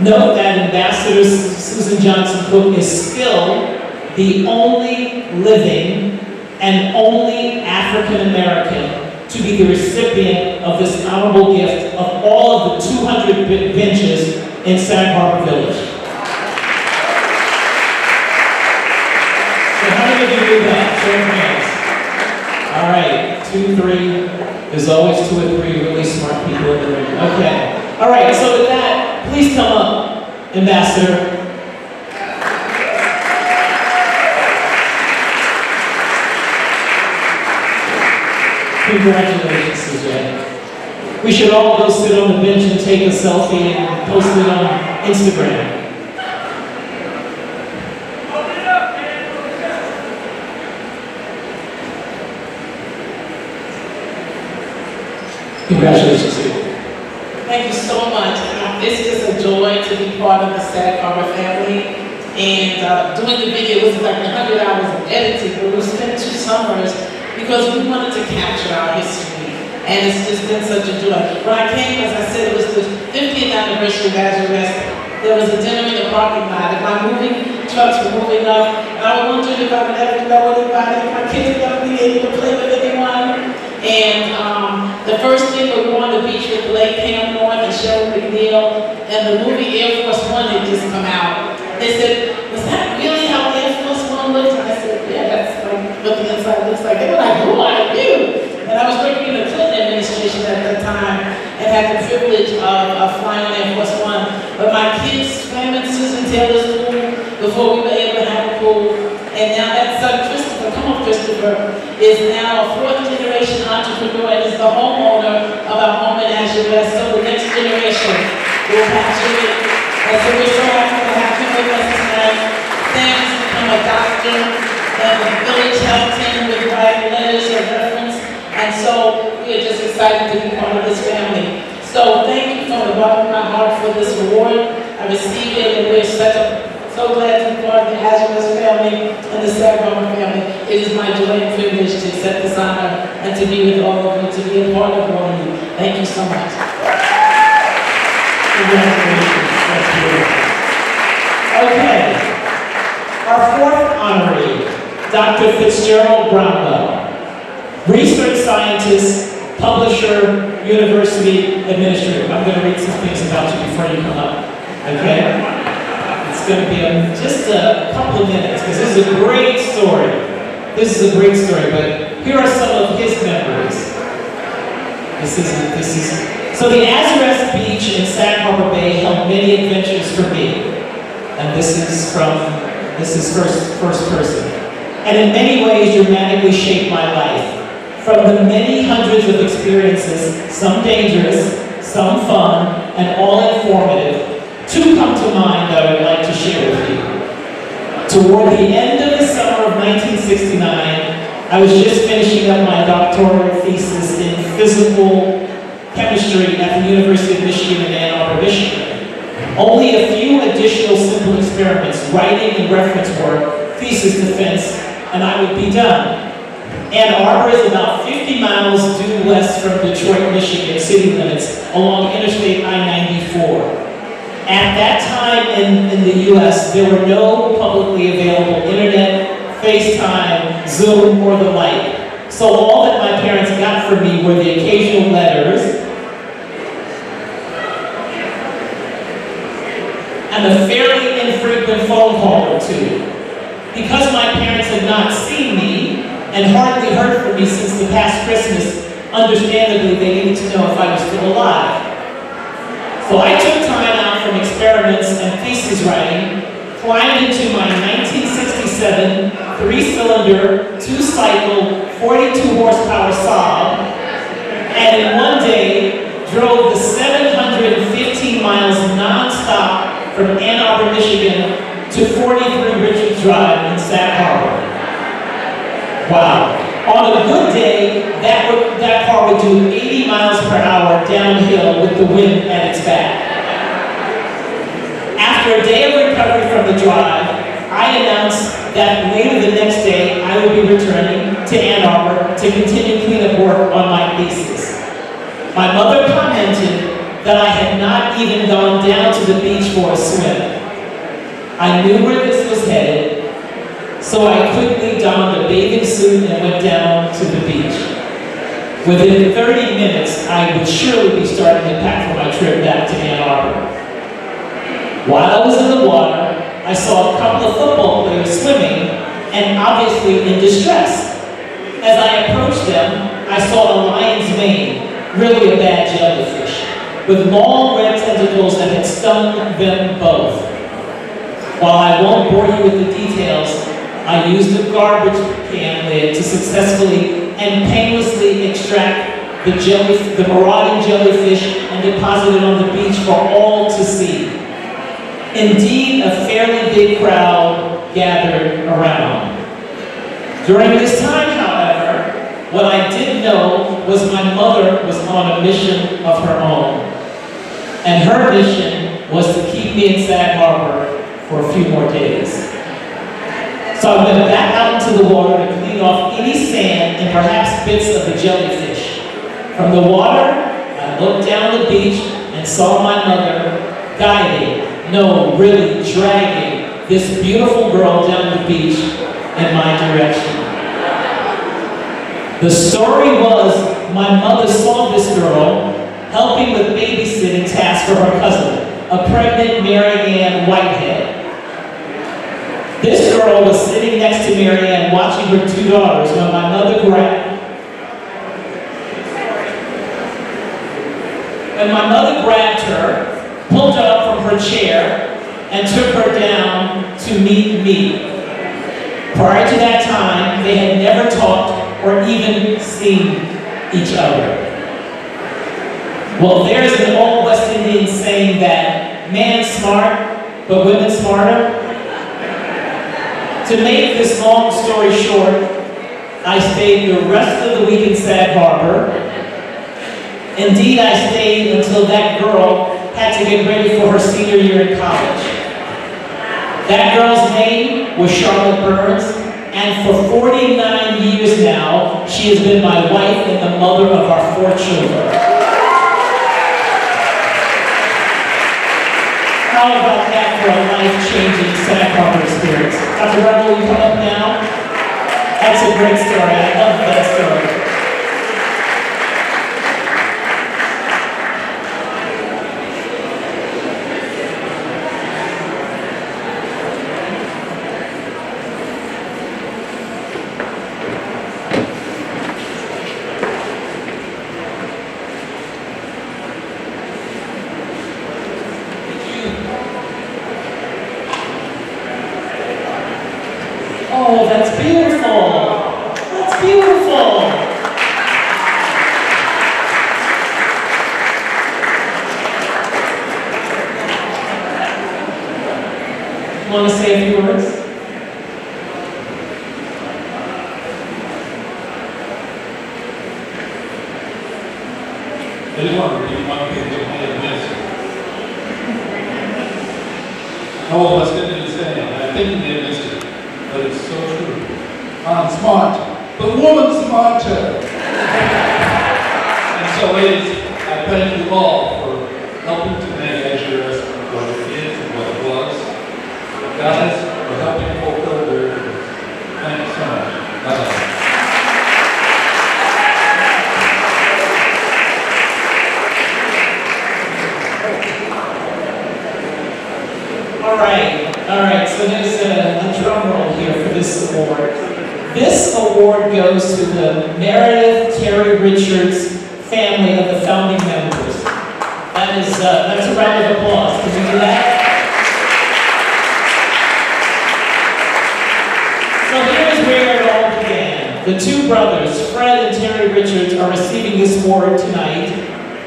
Note that Ambassador Susan Johnson Cook is still the only living and only African American to be the recipient of this honorable gift of all of the 200 benches in Sag Harbor Village. So how many of you knew that? Show your hands. All right, 2, 3. There's always 2 or 3 really smart people in the room. Okay. All right, so with that, please come up, Ambassador. Congratulations, Suzanne. We should all go sit on the bench and take a selfie and post it on Instagram. Congratulations, Suzanne. Thank you so much. It's just a joy to be part of the Sag Harbor family. And doing the video was like 100 hours of editing, but we spent 2 summers because we wanted to capture our history. And it's just been such a joy. When I came, as I said, it was the 50th anniversary of Azurest. There was a dinner in the parking lot, and my moving trucks were moving up. And I wondered if I would ever know anybody, if my kids would ever be able to play with anyone. And the first thing we were on the beach with Blake Hamlin and Cheryl McNeil, and the movie Air Force One had just come out. They said, "Was that really how Air Force One looks?" And I said, "Yeah, that's like what the inside looks like." They were like, "Who are you?" And I was working in the Clinton administration at that time and had the privilege of flying on Air Force One. But my kids swam in Susan Taylor's pool before we were able to have a pool. And now that son, Christopher, come on Christopher, is now a 4th generation entrepreneur and is the homeowner of our home in Azurest. So the next generation will capture it. And so we're so happy to have him with us tonight. Sam has become a doctor, and the village helped him with writing letters of reference. And so we are just excited to be part of this family. So thank you from the bottom of my heart for this award. I received it, and we're so glad to be part of the Azurest family and the Sag Harbor family. It is my joy and privilege to accept this honor and to be with all of you, to be a part of all of you. Thank you so much. Congratulations. That's beautiful. Okay. Our fourth honoree, Dr. Fitzgerald Brownwell. Research scientist, publisher, university administrator. I'm going to read some things about you before you come up. Okay? It's going to be just a couple of minutes because this is a great story. This is a great story, but here are some of his memories. So the Azurest beach in Sag Harbor Bay held many adventures for me. And this is first person. And in many ways dramatically shaped my life. From the many hundreds of experiences, some dangerous, some fun, and all informative, two come to mind that I would like to share with you. Toward the end of the summer of 1969, I was just finishing up my doctoral thesis in physical chemistry at the University of Michigan in Ann Arbor, Michigan. Only a few additional simple experiments, writing and reference work, thesis defense, and I would be done. Ann Arbor is about 50 miles due west from Detroit, Michigan city limits along Interstate I-94. At that time in the U.S., there were no publicly available internet, FaceTime, Zoom, or the like. So all that my parents got from me were the occasional letters and a fairly infrequent phone call or two. Because my parents had not seen me and hardly heard from me since the past Christmas, understandably they needed to know if I was still alive. So I took time out from experiments and thesis writing, climbed into my 1967 3-cylinder, 2-cycle, 42 horsepower Saab, and in one day drove the 715 miles non-stop from Ann Arbor, Michigan to 43 Richards Drive in Sag Harbor. Wow. On a good day, that car would do 80 miles per hour downhill with the wind at its back. After a day of recovery from the drive, I announced that later the next day I would be returning to Ann Arbor to continue cleanup work on my thesis. My mother commented that I had not even gone down to the beach for a swim. I knew where this was headed, so I quickly donned a bathing suit and went down to the beach. Within 30 minutes, I would surely be starting to pack for my trip back to Ann Arbor. While I was in the water, I saw a couple of football players swimming and obviously in distress. As I approached them, I saw a lion's mane, really a bad jellyfish, with long red tentacles that had stung them both. While I won't bore you with the details, I used a garbage can lid to successfully and painlessly extract the marauding jellyfish and deposit it on the beach for all to see. Indeed, a fairly big crowd gathered around. During this time, however, what I didn't know was my mother was on a mission of her own. And her mission was to keep me in Sag Harbor for a few more days. So I went back out into the water to clean off any sand and perhaps bits of the jellyfish. From the water, I looked down the beach and saw my mother guiding, no, really dragging this beautiful girl down the beach in my direction. The story was my mother saw this girl helping with babysitting tasks for her cousin, a pregnant Mary Ann Whitehead. This girl was sitting next to Mary Ann watching her two daughters when my mother grabbed her, pulled her up from her chair, and took her down to meet me. Prior to that time, they had never talked or even seen each other. Well, there's an old West Indian saying that man's smart, but women's smarter. To make this long story short, I stayed the rest of the week in Sag Harbor. Indeed, I stayed until that girl had to get ready for her senior year in college. That girl's name was Charlotte Burns, and for 49 years now, she has been my wife and the mother of our 4 children. How about that for a life-changing Sag Harbor experience? Dr. Rebel, will you come up now? That's a great story. I love that story. Oh, that's beautiful. That's beautiful. Want to say a few words? I just want to repeat one thing that I had missed. All of us didn't say it. I think they missed it, but it's so true. I'm smart, but woman's smarter. And so, ladies, I thank you all for helping to make Azurest what it is and what it was. Guys, for helping fulfill their dreams. Thank you so much. Bye-bye. All right, so there's a drum roll here for this award. This award goes to the Meredith Terry Richards family of the founding members. That's a round of applause. Can we do that? So here's where it all began. The two brothers, Fred and Terry Richards, are receiving this award tonight.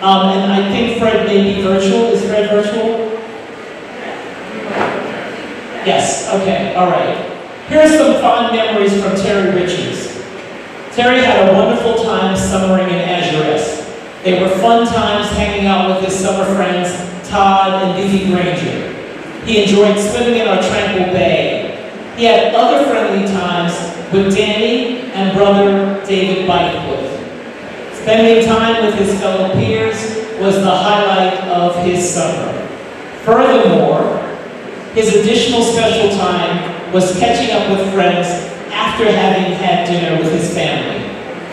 And I think Fred may be virtual. Is Fred virtual? Yes, okay, all right. Here's some fond memories from Terry Richards. Terry had a wonderful time summering in Azurest. They were fun times hanging out with his summer friends, Todd and Vivi Granger. He enjoyed swimming in our tranquil bay. He had other friendly times with Danny and brother David Bythewood. Spending time with his fellow peers was the highlight of his summer. Furthermore, his additional special time was catching up with friends after having had dinner with his family.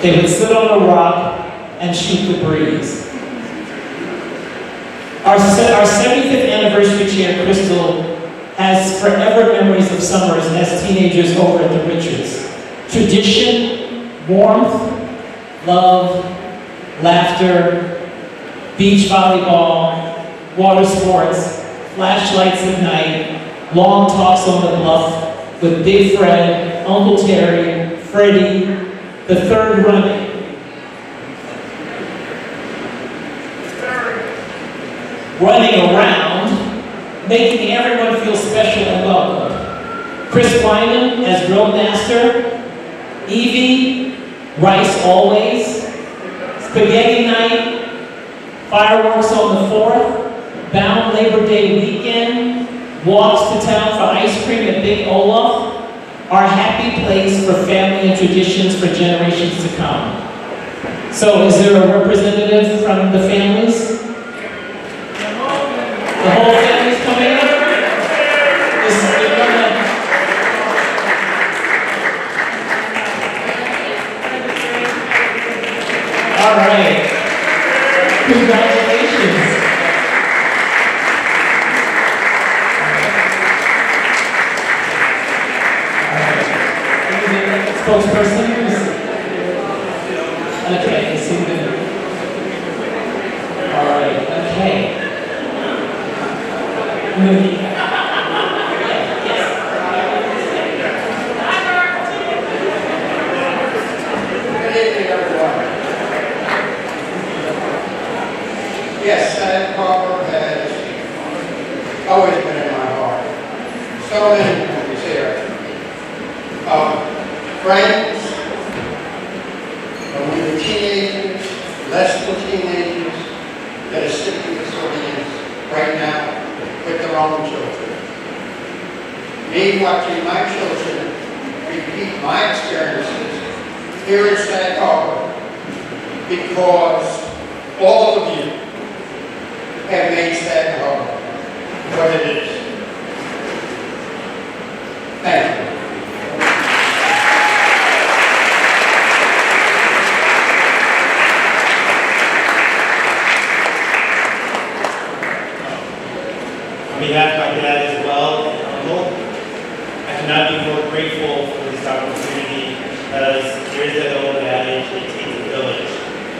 They would sit on a rock and shoot the breeze. Our 75th anniversary chair, Crystal, has forever memories of summers as teenagers over at the Richards. Tradition, warmth, love, laughter, beach volleyball, water sports, flashlights at night, long talks on the bluff with Big Fred, Uncle Terry, Freddie, the third running. Running around, making everyone feel special and welcome. Chris Wyman as drill master, Evie, Rice always, spaghetti night, fireworks on the 4th, bound Labor Day weekend, walks to town for ice cream at Big Olaf, our happy place for family and traditions for generations to come. So is there a representative from the families? The whole family's coming up? All right. Congratulations. Spokesperson? Okay, I see the. All right, okay. Yes, Sag Harbor has always been in my heart. So many memories here. Friends, when we were teenagers, less than teenagers, that are sitting in this audience right now with their own children. Me watching my children repeat my experiences here at Sag Harbor, because all of you have made Sag Harbor what it is. Thank you. On behalf of my dad as well, and uncle, I cannot be more grateful for this opportunity because there is that old adage, it takes a village.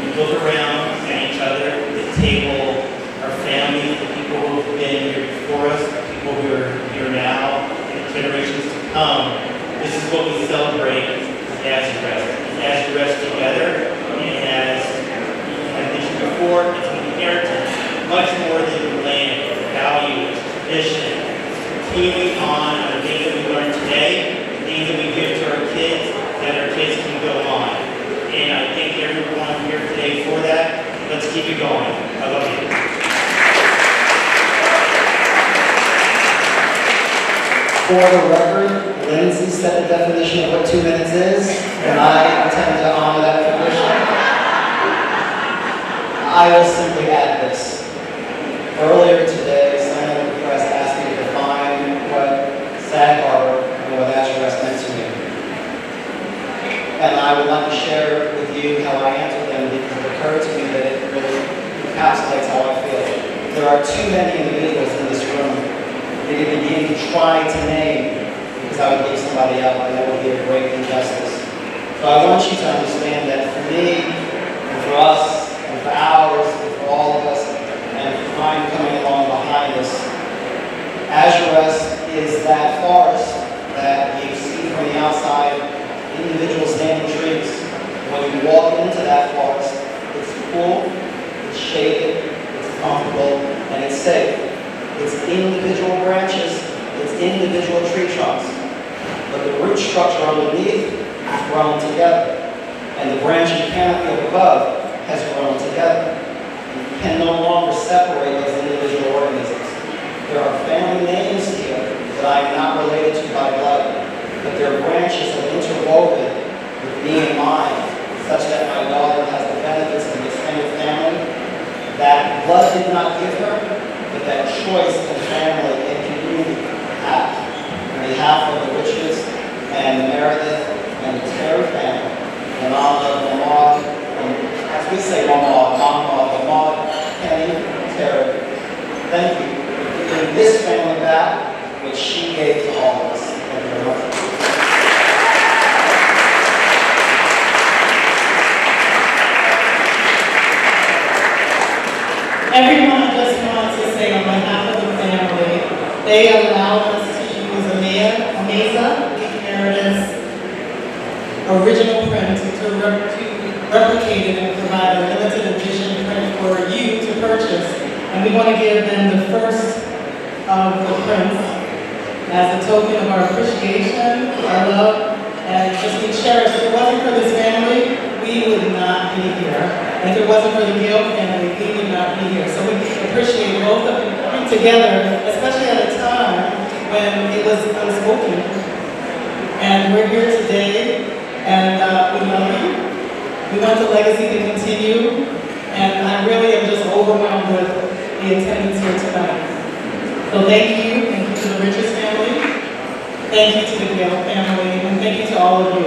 We look around at each other, the table, our families, the people who have been here before us, the people who are here now, and generations to come. This is what we celebrate as Azurest. As Azurest together, and as I mentioned before, it's an inheritance, much more than land, value, tradition, continuing on the things that we learned today, the things that we give to our kids, that our kids can go on. And I thank everyone here today for that. Let's keep it going. I love you. For the record, Lindsay set the definition of what 2 minutes is, and I intend to honor that tradition. I will simply add this. Earlier today, Senator Request asked me to define what Sag Harbor and what Azurest meant to me. And I would like to share with you how I answered them because it occurred to me that it really encapsulates how I feel. There are too many individuals in this room that you begin to try to name because I would leave somebody out and that would be a great injustice. So I want you to understand that for me, and for us, and for ours, and for all of us, and for mine coming along behind us, Azurest is that forest that you see from the outside, individual standing trees. When you walk into that forest, it's cool, it's shaded, it's comfortable, and it's safe. It's individual branches, it's individual tree trunks. But the root structure underneath is grown together. And the branching canopy up above has grown together. You can no longer separate those individual organisms. There are family names here that I am not related to by blood, but their branches are interwoven with me in mind, such that my daughter has the benefits of an extended family that blood did not give her, but that choice and family and community have. On behalf of the Riches and the Meredith and the Terry family, in honor of Lamar, as we say Lamar, Kenny, Terry, thank you for giving this family back what she gave to all of us. Thank you very much. Everyone, I just want to say on behalf of the family, they allowed us to use Ameza Meredith's original print to replicate it and provide a limited edition print for you to purchase. And we want to give them the first of the prints as a token of our appreciation, our love, and just be cherished. If it wasn't for this family, we would not be here. And if it wasn't for the Gill family, we would not be here. So we appreciate both of them coming together, especially at a time when it was unspoken. And we're here today, and we love you. We want the legacy to continue, and I really am just overwhelmed with the attendance here tonight. So thank you to the Riches family, thank you to the Gill family, and thank you to all of you.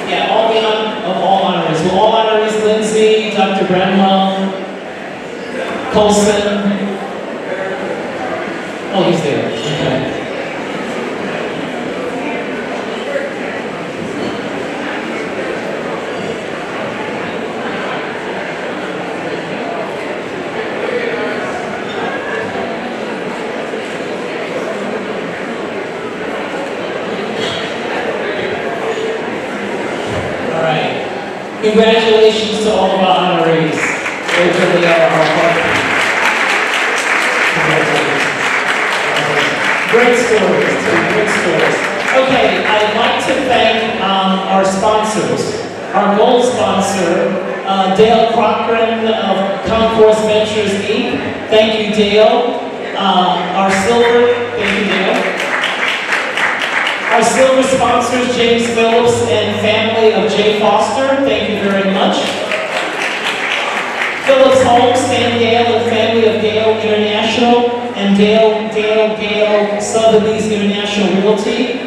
Yeah, all honorees. Well, all honorees, Lindsay, Dr. Bramwell, Colson. Oh, he's there. Okay. Congratulations to all of our honorees. They really are our partners. Great stories, too, great stories. Okay, I'd like to thank our sponsors. Our gold sponsor, Dale Cochran of Concourse Ventures Inc. Thank you, Dale. Our silver, thank you, Dale. Our silver sponsors, James Phillips and family. family of Jay Foster, thank you very much. Phillips Holmes, Stan Gale, and family of Gale International, and Gale Sotheby's International Realty.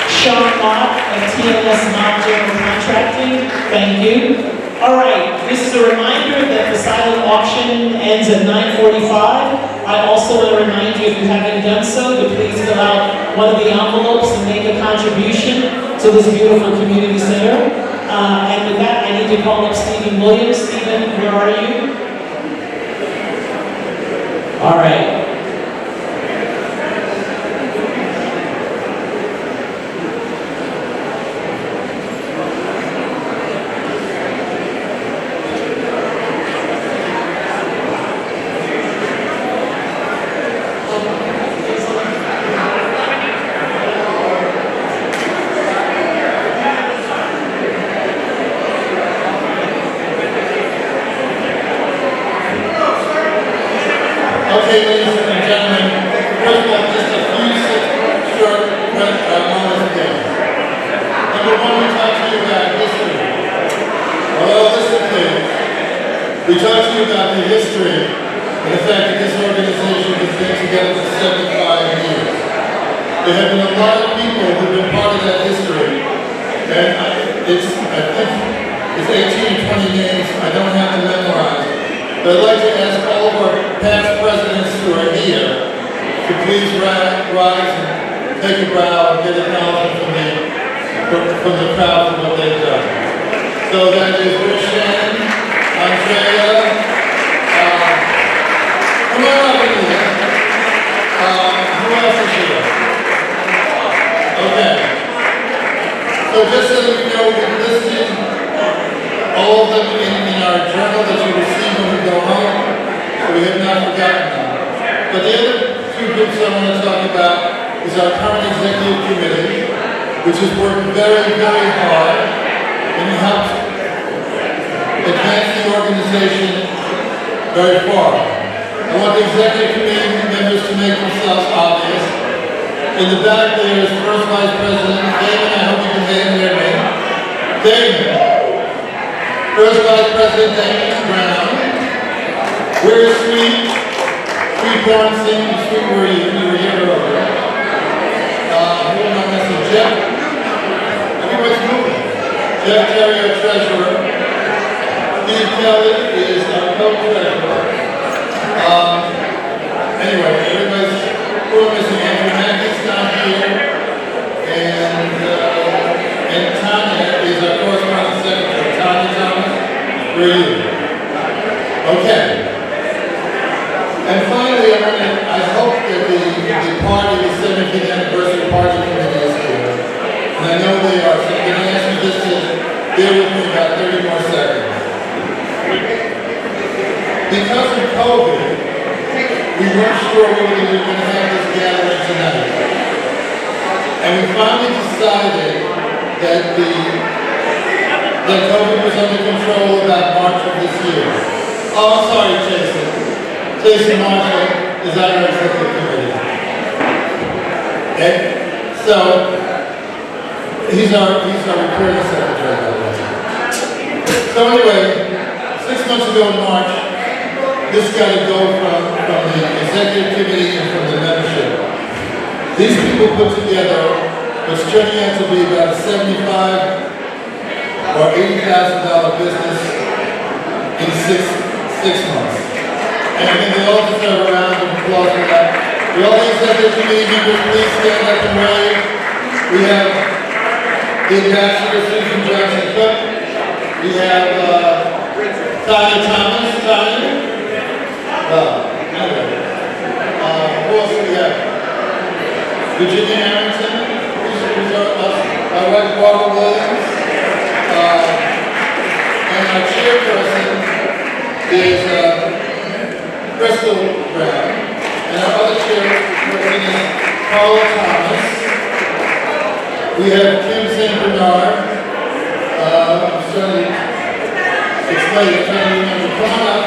Sean Mott of TLS Mott General Contracting, thank you. All right, this is a reminder that the silent auction ends at 9:45. I also want to remind you, if you haven't done so, to please fill out one of the envelopes and make a contribution to this beautiful community center. And with that, I need to call up Stephen Williams. Stephen, where are you? All right. Okay, ladies and gentlemen, first of all, just a few short moments things. Number one, we talked to you about history. Well, listen, please. We talked to you about the history and the fact that this organization has been together for 75 years. There have been a lot of people who have been part of that history, and I think it's 18 or 20 names. I don't have them memorized. But I'd like to ask all of our past presidents who are here to please rise and take a bow and get acknowledgement from the crowd for what they've done. So that is Rich Shannon, Andrea, come on up in here. Who else is here? Okay. So just so that you know, we've listed all of them in our journal that you receive when we go home, so we have not forgotten them. But the other two groups I want to talk about is our current executive committee, which has worked very, very hard and helped advance the organization very far. I want the executive committee members to make themselves obvious. In the back there is First Vice President Damon. I hope you can hear me. Damon. First Vice President Damon Brown. Where's Sweet Bornstein? Sweet, where are you? You were here earlier. Who am I missing? Jeff? Everybody's moving. Jeff Terry, our treasurer. Steve Kelly is our co-treasurer. Anyway, everybody's, who am I missing? Andrew Mackey's not here. And Tanya is our correspondent secretary. Tanya Thomas, where are you? Okay. And finally, I hope that the party, the 75th anniversary party committee is here. And I know they are, so I'm going to ask you just to bear with me about 30 more seconds. Because of COVID, we weren't sure we were going to have this gathering tonight. And we finally decided that COVID was under control about March of this year. Oh, I'm sorry, Jason. Jason Marshall is our executive committee. Okay? So, he's our recording secretary, by the way. So anyway, 6 months ago in March, this got to go from the executive committee and from the membership. These people put together what's turning out to be about a $75,000 or $80,000 business in six months. And I think they all deserve a round of applause for that. We all the executive committee members, please stand up and wave. We have the ambassador, Susan Johnson Cook. We have Tanya Thomas. Tanya? Anyway. Who else do we have? Virginia Harrington, who's our wife Barbara Williams. And our chairperson is Crystal Brown. And our other chairperson is Paula Thomas. We have Kim St. Bernard. I'm trying to explain, I'm trying to remember. Come on up.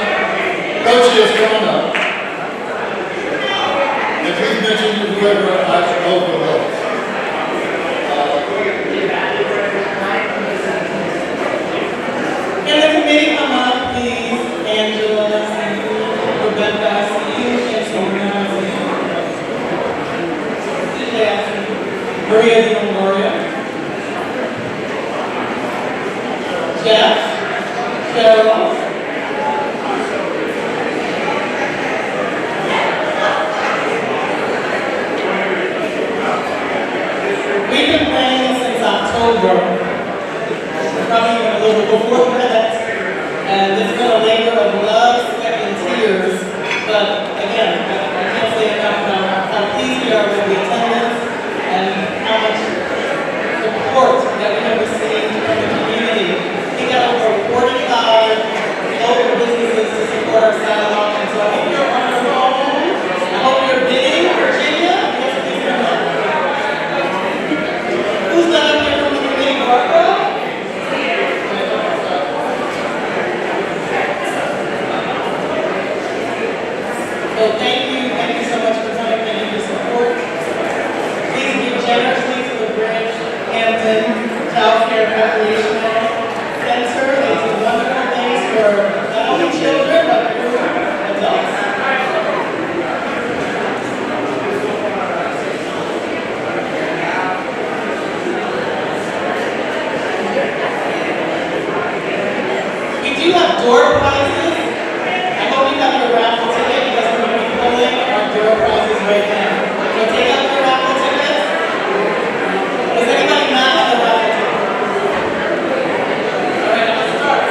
Co-chairs, come on up. And please mention whoever I've overlooked. Jeff, Cheryl, we've been planning this since October, probably even a little before that, and it's been a labor of love, sweat, and tears, but again, I can't say enough how pleased we are with the attendance and how much support that we have received from the community. We got over 45 local businesses to support our dialogue, and so I hope you're on your phone. I hope you're bidding, Virginia. Yes, please come up. Who's not up here from the committee, Barbara? So thank you so much for coming. Thank you for your support. Please give generously to the Bridge Hampton Child Care Recreational Center. They do wonderful things for not only children, but for adults. We do have door prizes. I hope you have your raffle ticket because we're going to be pulling our door prizes right now. So take out your raffle tickets. Does anybody not have a raffle ticket? All right, let's start.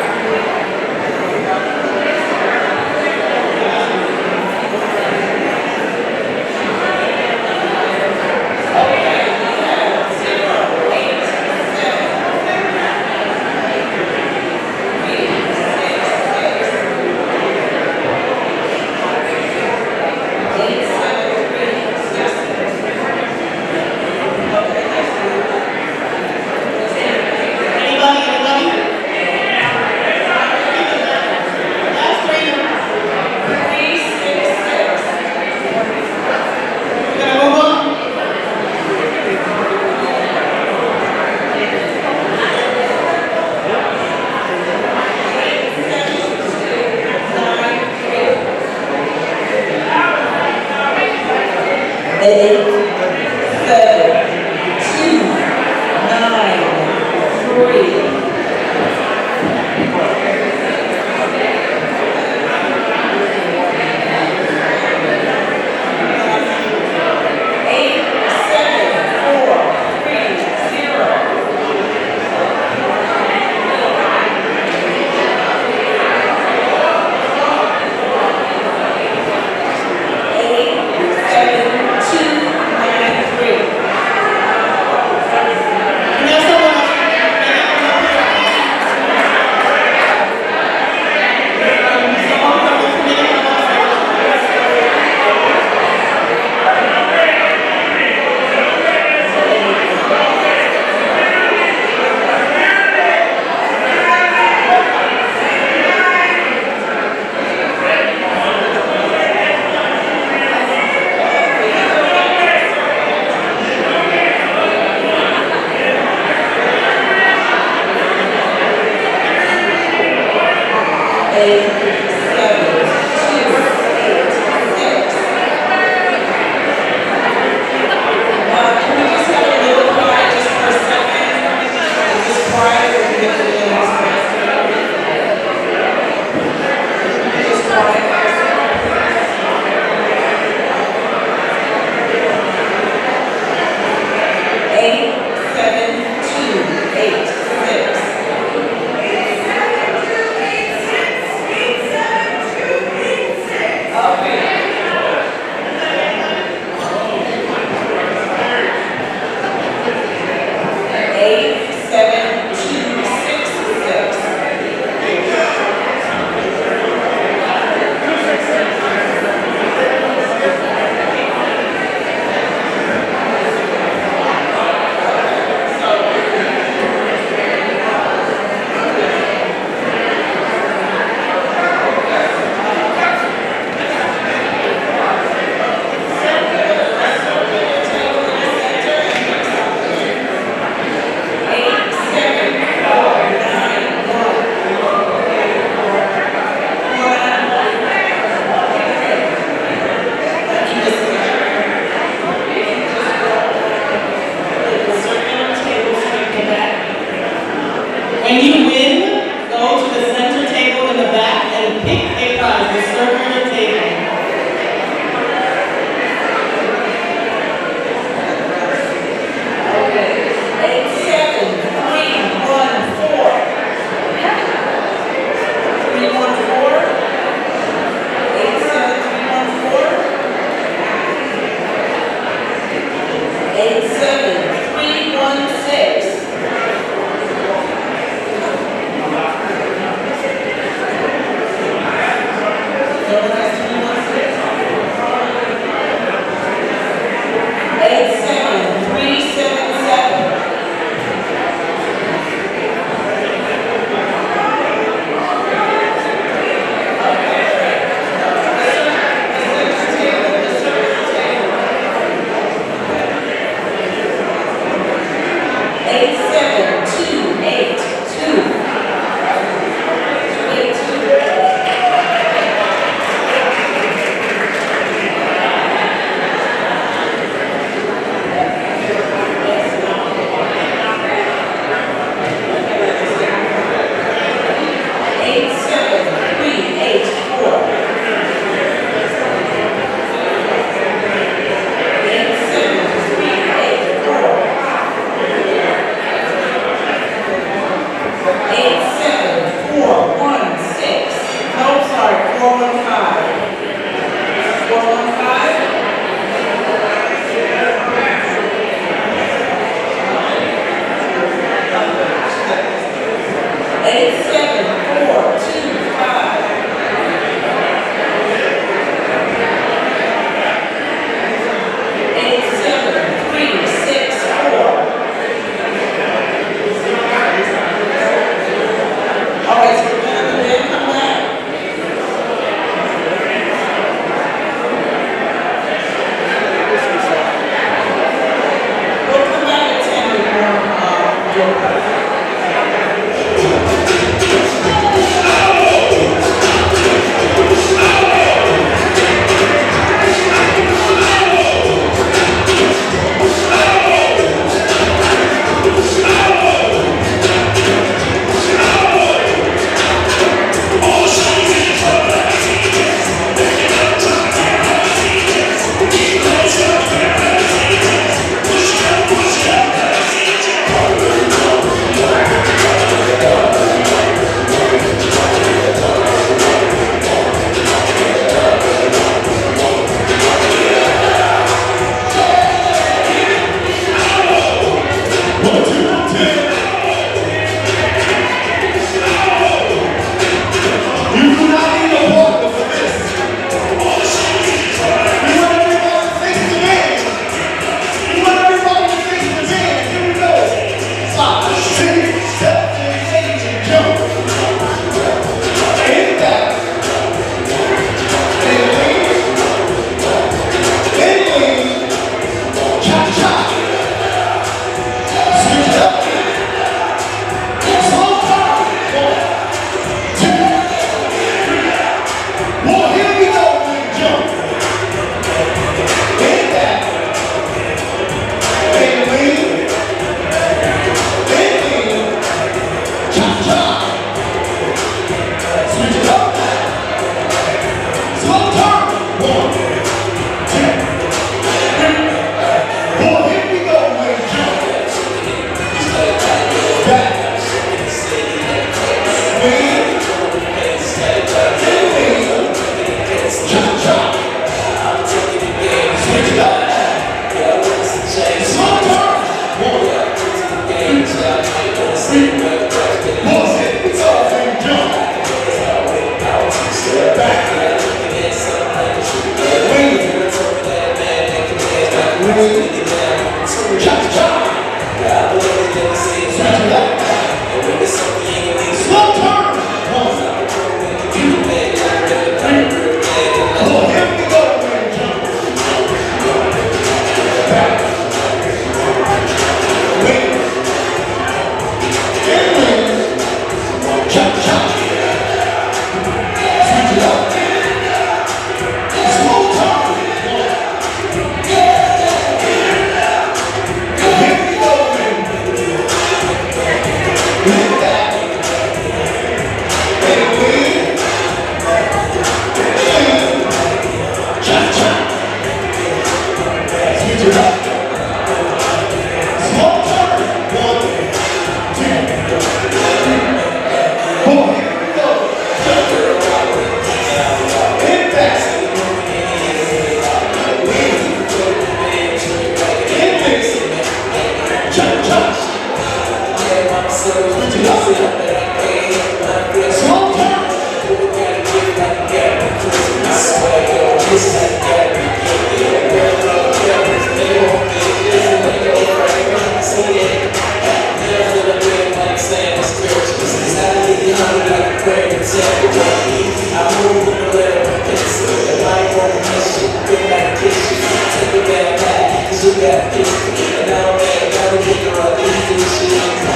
And I don't care, gotta get her up, easy shit.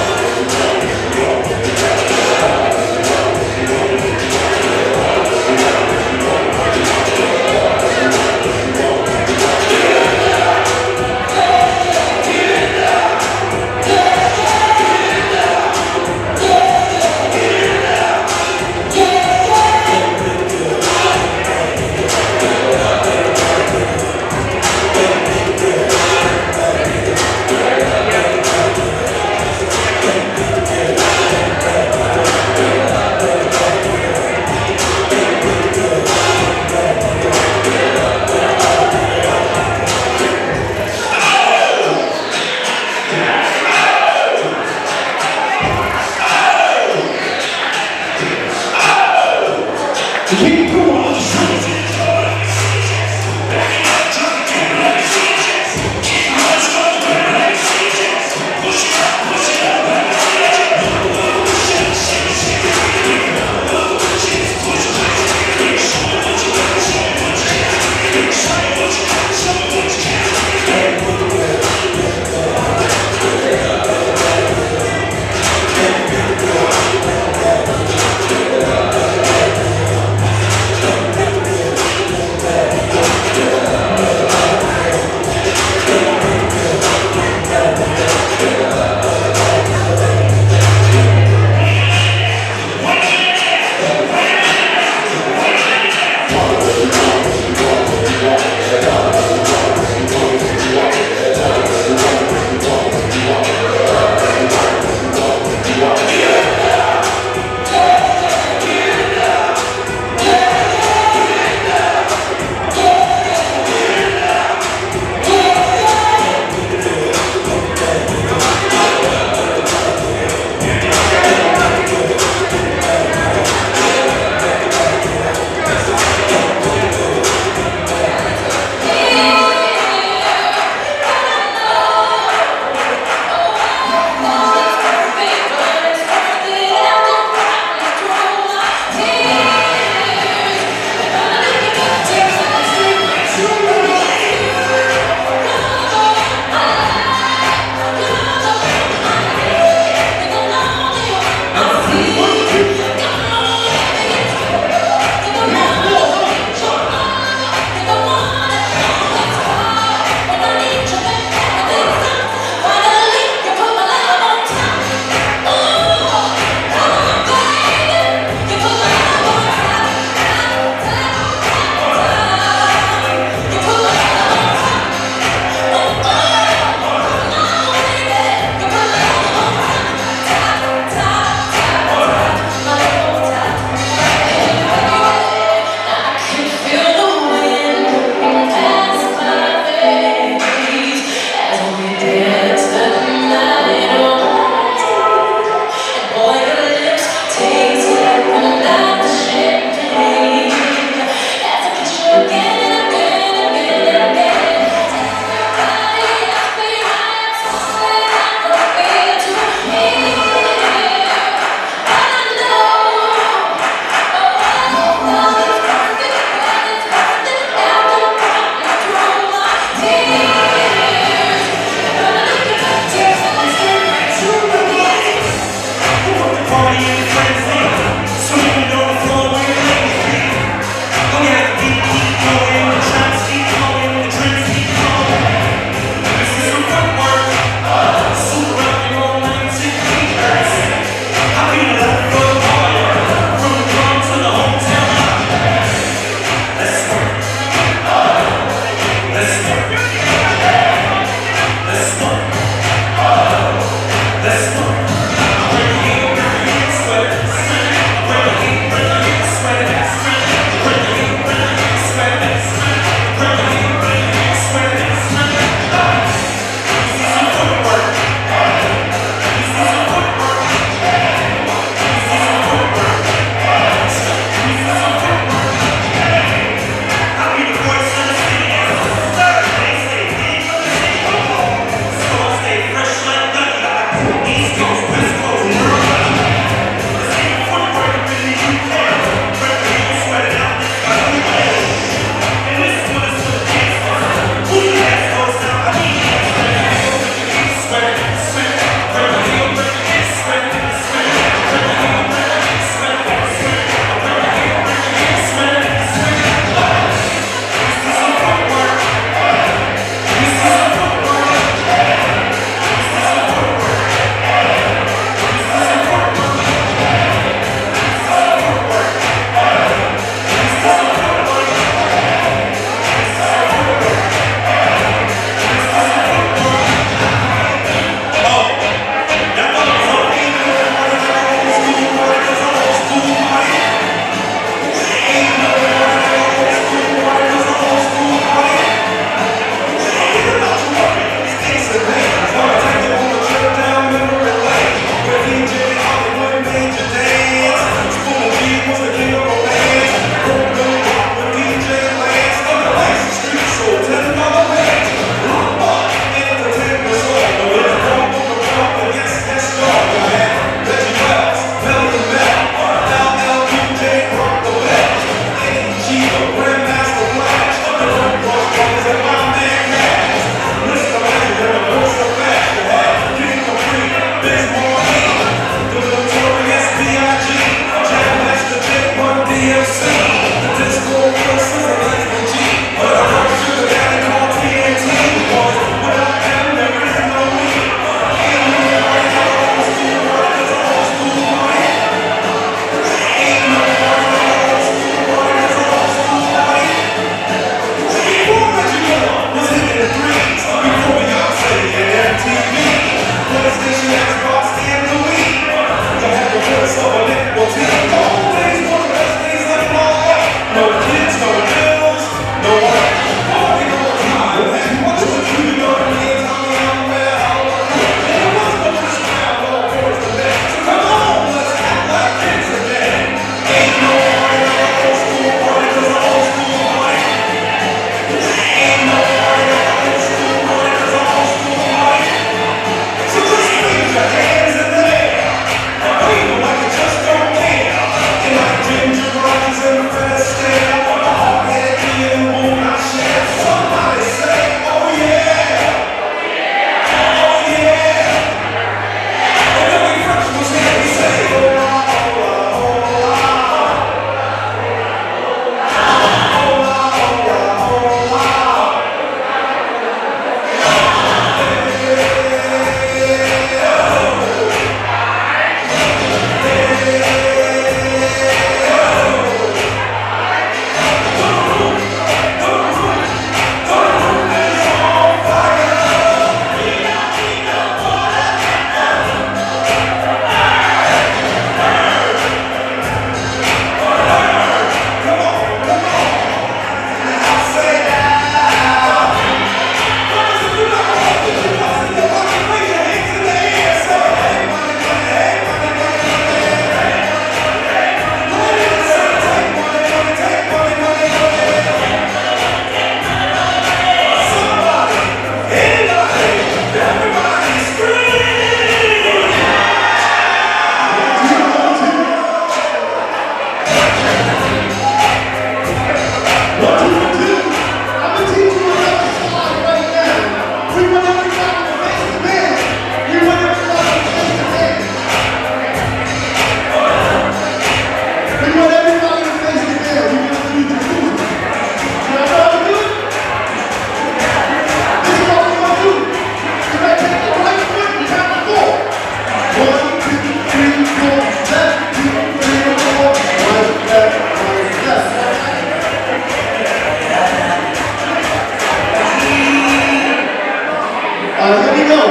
Here we go.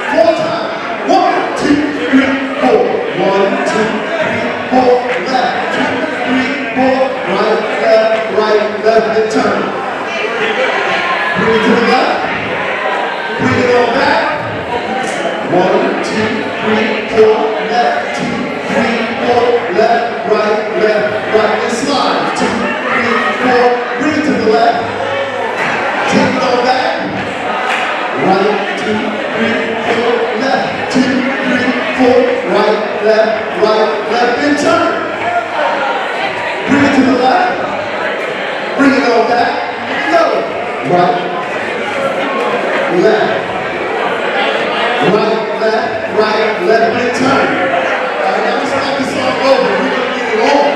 Four times. 1, 2, 3, 4. 1, 2, 3, 4. Left, 2, 3, 4. Right, left, and turn. Bring it to the left. Bring it on back. 1, 2, 3, 4. Left, 2, 3, 4. Left, right, and slide. 2, 3, 4. Bring it to the left. Take it on back. Right, 2, 3, 4, left, 2, 3, 4, right, left, and turn. Bring it to the left. Bring it on back. Go. Right, left, and turn. All right, now let's start this song over. We're going to get it on.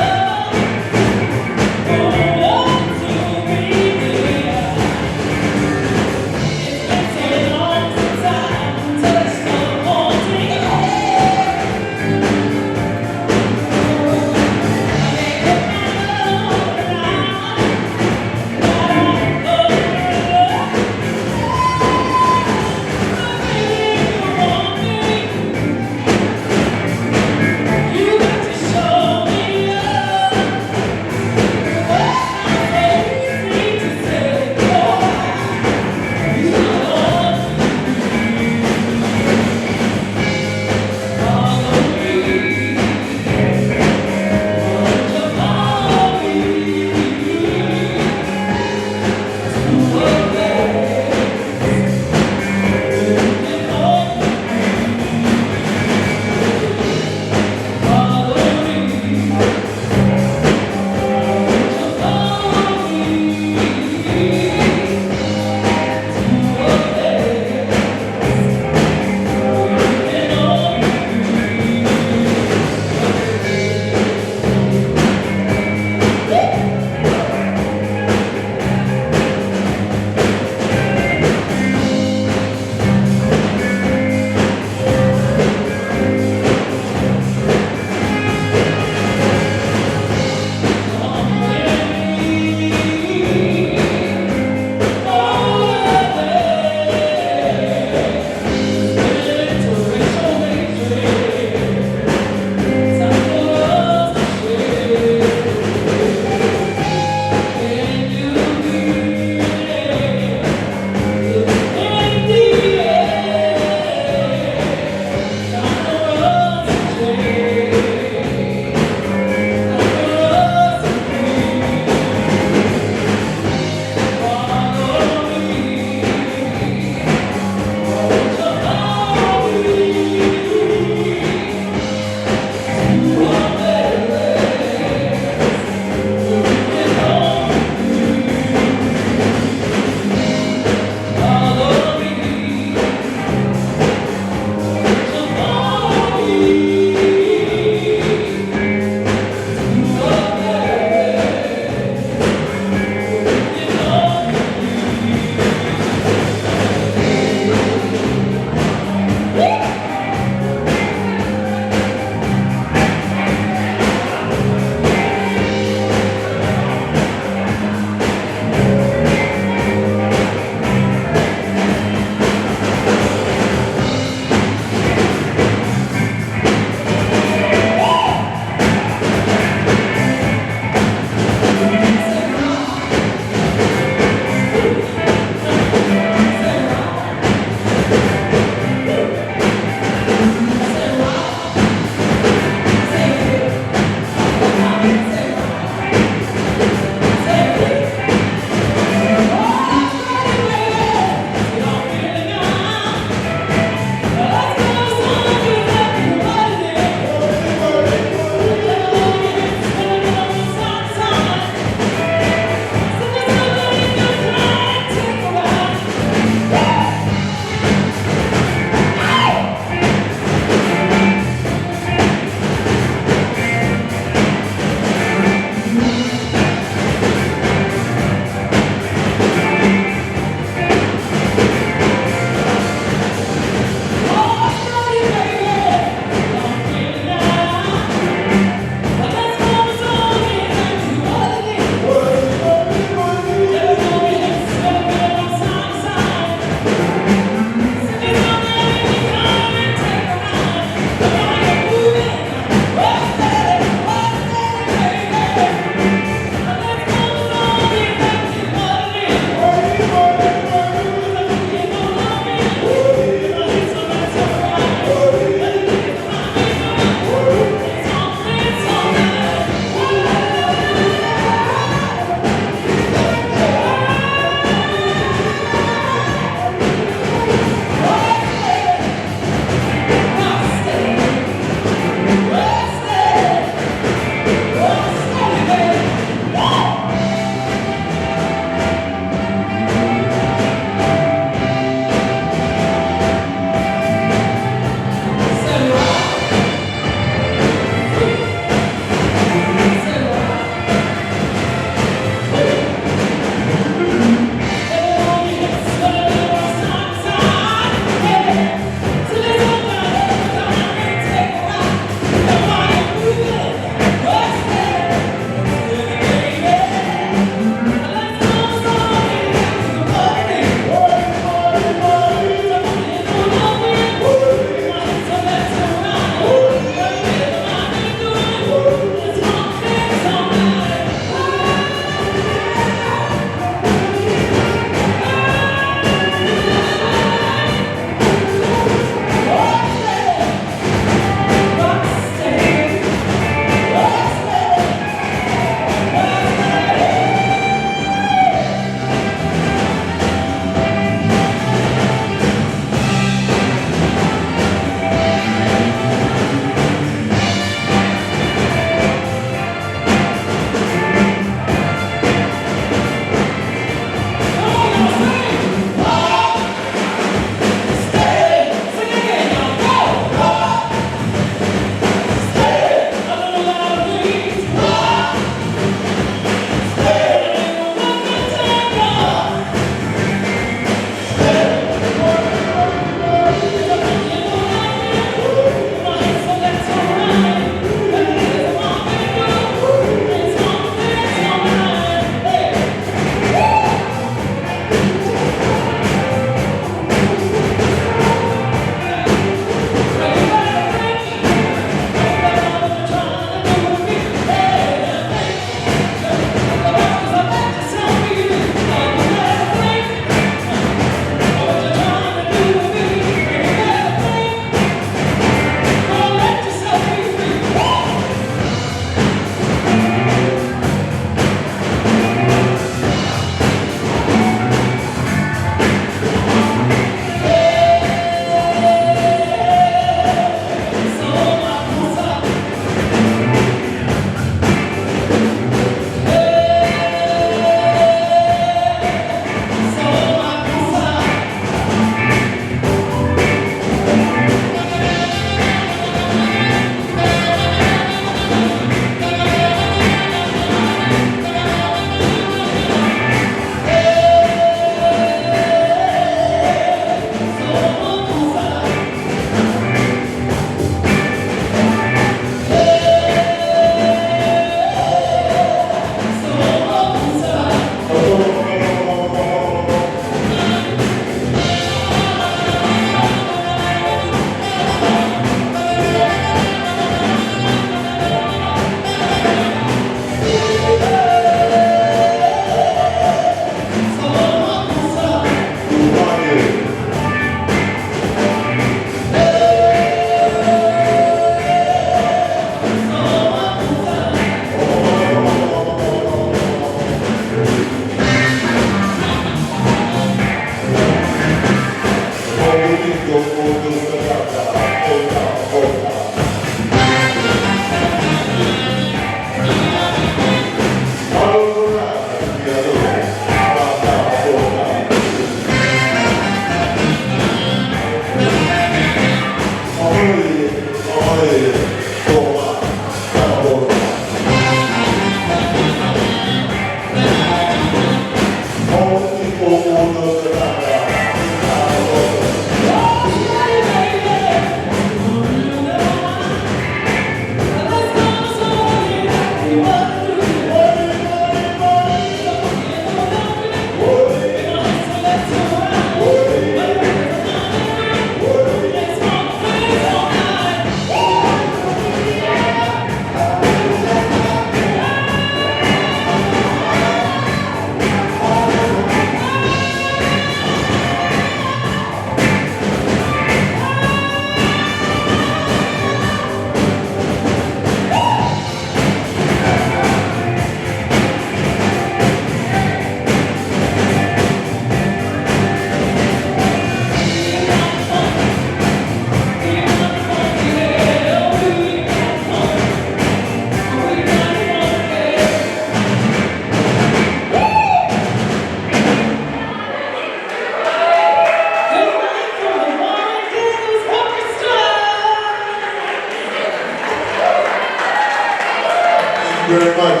Thank you very much.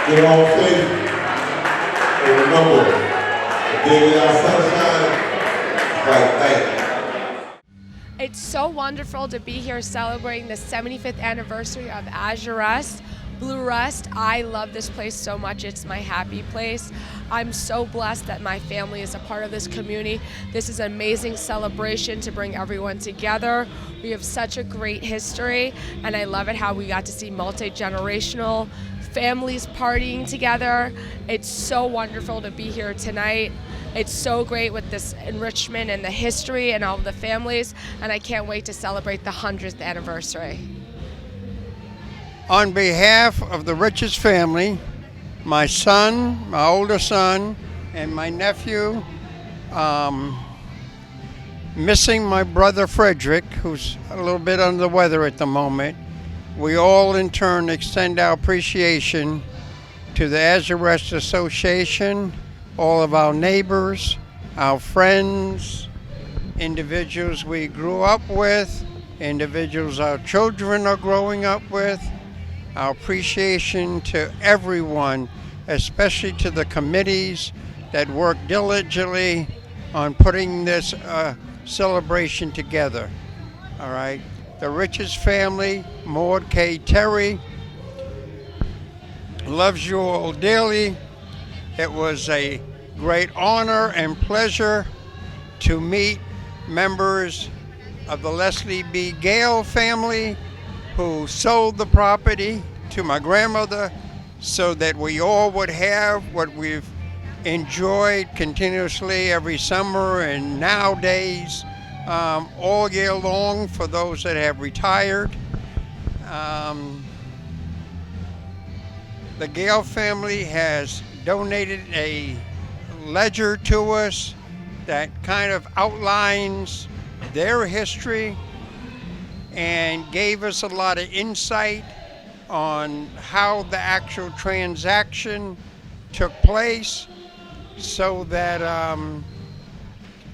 Get on safe. And remember, the day without sunshine, like night. It's so wonderful to be here celebrating the 75th anniversary of Azurest. Blue Rest, I love this place so much. It's my happy place. I'm so blessed that my family is a part of this community. This is an amazing celebration to bring everyone together. We have such a great history, and I love it how we got to see multi-generational families partying together. It's so wonderful to be here tonight. It's so great with this enrichment and the history and all of the families, and I can't wait to celebrate the 100th anniversary. On behalf of the Richards family, my son, my older son, and my nephew, missing my brother Frederick, who's a little bit under the weather at the moment, we all in turn extend our appreciation to the Azurest Association, all of our neighbors, our friends, individuals we grew up with, individuals our children are growing up with, our appreciation to everyone, especially to the committees that work diligently on putting this celebration together. All right. The Richards family, Maud K. Terry, loves you all dearly. It was a great honor and pleasure to meet members of the Leslie B. Gale family, who sold the property to my grandmother so that we all would have what we've enjoyed continuously every summer and nowadays all year long for those that have retired. The Gale family has donated a ledger to us that kind of outlines their history and gave us a lot of insight on how the actual transaction took place so that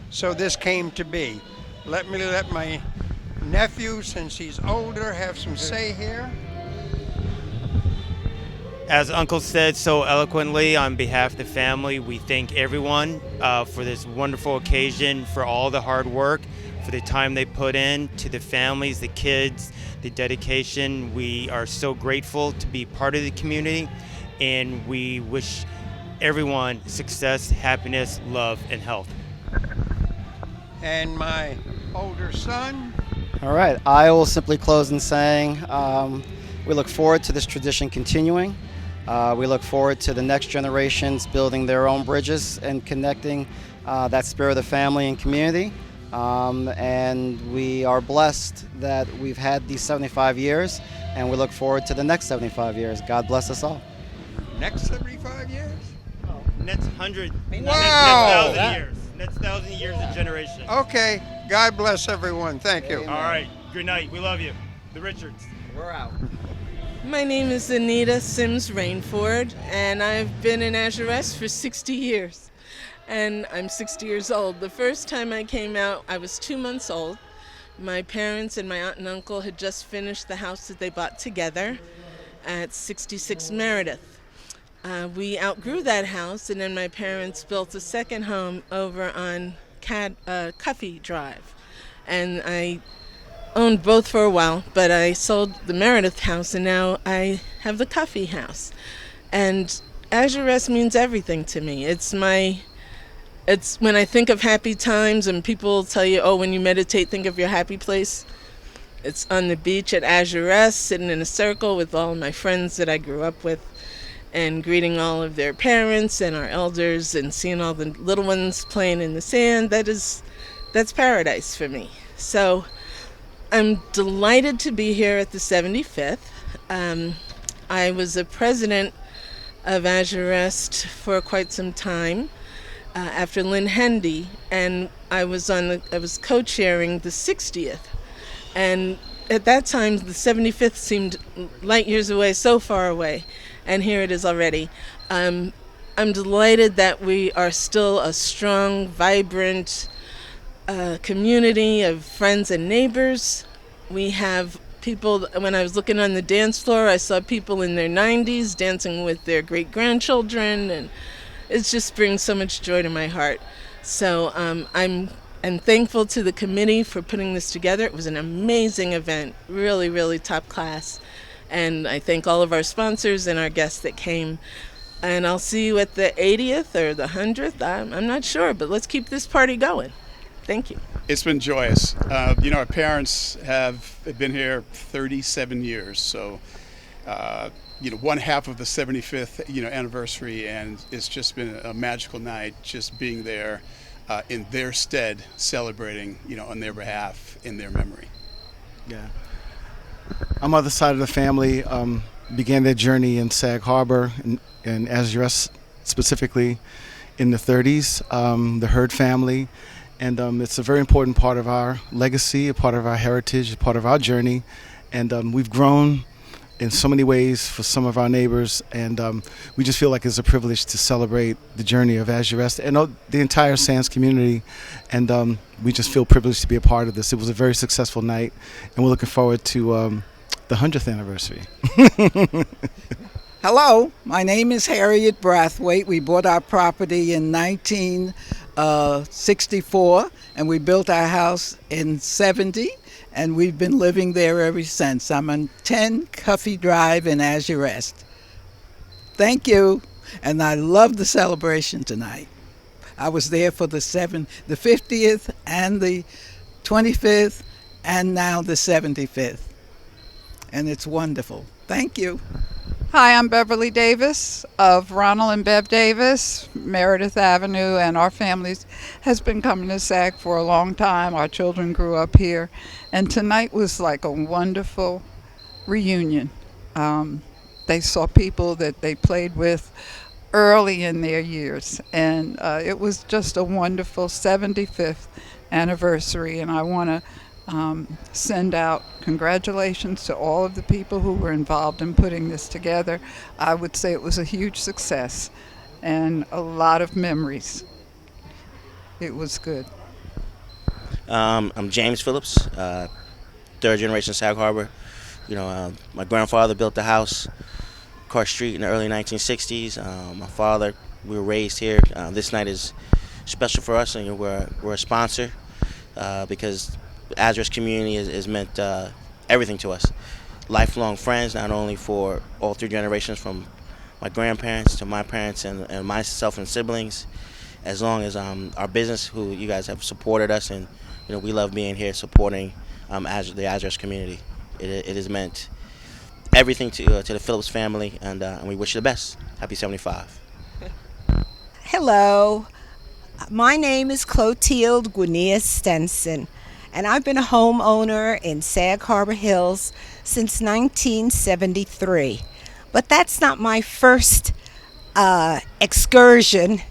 so this came to be. Let my nephew, since he's older, have some say here. As Uncle said so eloquently, on behalf of the family, we thank everyone for this wonderful occasion, for all the hard work, for the time they put in, to the families, the kids, the dedication. We are so grateful to be part of the community, and we wish everyone success, happiness, love, and health. And my older son. All right, I will simply close in saying we look forward to this tradition continuing. We look forward to the next generations building their own bridges and connecting that spirit of family and community. And we are blessed that we've had these 75 years, and we look forward to the next 75 years. God bless us all. Next 75 years? Next 100. Wow! Next 1,000 years. Next 1,000 years of generation. Okay. God bless everyone. Thank you. All right. Good night. We love you. The Richards. We're out. My name is Anita Sims Rainford, and I've been in Azurest for 60 years. And I'm 60 years old. The first time I came out, I was 2 months old. My parents and my aunt and uncle had just finished the house that they bought together at 66 Meredith. We outgrew that house, and then my parents built a second home over on Cuffy Drive. And I owned both for a while, but I sold the Meredith house, and now I have the Cuffy house. And Azurest means everything to me. It's when I think of happy times, and people tell you, oh, when you meditate, think of your happy place. It's on the beach at Azurest, sitting in a circle with all of my friends that I grew up with, and greeting all of their parents and our elders, and seeing all the little ones playing in the sand. That's paradise for me. So I'm delighted to be here at the 75th. I was a president of Azurest for quite some time. After Lynn Hendy, and I was co-chairing the 60th, and at that time the 75th seemed light years away, so far away, and here it is already. I'm delighted that we are still a strong, vibrant community of friends and neighbors. We have people, when I was looking on the dance floor, I saw people in their 90s dancing with their great-grandchildren, and it just brings so much joy to my heart. So I'm thankful to the committee for putting this together. It was an amazing event, really, really top class. And I thank all of our sponsors and our guests that came. And I'll see you at the 80th or the 100th. I'm not sure, but let's keep this party going. Thank you. It's been joyous. Our parents have been here 37 years, so one half of the 75th anniversary, and it's just been a magical night just being there in their stead, celebrating on their behalf in their memory. Yeah. My mother's side of the family began their journey in Sag Harbor and Azurest specifically in the 30s, the Hurd family. And it's a very important part of our legacy, a part of our heritage, a part of our journey. And we've grown in so many ways for some of our neighbors. And we just feel like it's a privilege to celebrate the journey of Azurest and the entire Sands community. And we just feel privileged to be a part of this. It was a very successful night, and we're looking forward to the 100th anniversary. Hello, my name is Harriet Brathwaite. We bought our property in 1964, and we built our house in 70, and we've been living there ever since. I'm on 10 Cuffy Drive in Azurest. Thank you, and I love the celebration tonight. I was there for the 50th and the 25th, and now the 75th, and it's wonderful. Thank you. Hi, I'm Beverly Davis of Ronald and Bev Davis, Meredith Avenue, and our families has been coming to SAG for a long time. Our children grew up here, and tonight was like a wonderful reunion. They saw people that they played with early in their years, and it was just a wonderful 75th anniversary, and I want to send out congratulations to all of the people who were involved in putting this together. I would say it was a huge success and a lot of memories. It was good. I'm James Phillips, third generation Sag Harbor. My grandfather built the house across the street in the early 1960s. My father, we were raised here. This night is special for us, and we're a sponsor because the Azurest community has meant everything to us. Lifelong friends, not only for all three generations, from my grandparents to my parents and myself and siblings, as long as our business, who you guys have supported us, and we love being here supporting the Azurest community. It has meant everything to the Phillips family, and we wish you the best. Happy 75. Hello, my name is Clotilde Guinea Stenson, and I've been a homeowner in Sag Harbor Hills since 1973. But that's not my first excursion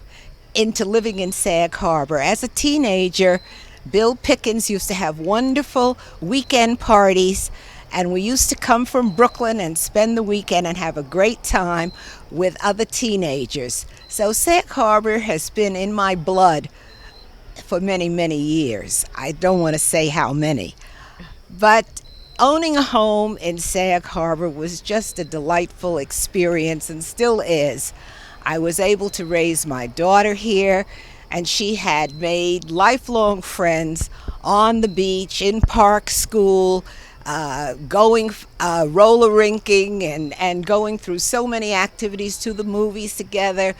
into living in Sag Harbor. As a teenager, Bill Pickens used to have wonderful weekend parties, and we used to come from Brooklyn and spend the weekend and have a great time with other teenagers. So Sag Harbor has been in my blood for many, many years. I don't want to say how many. But owning a home in Sag Harbor was just a delightful experience, and still is. I was able to raise my daughter here, and she had made lifelong friends on the beach, in park, school, going roller rinking and going through so many activities, to the movies together,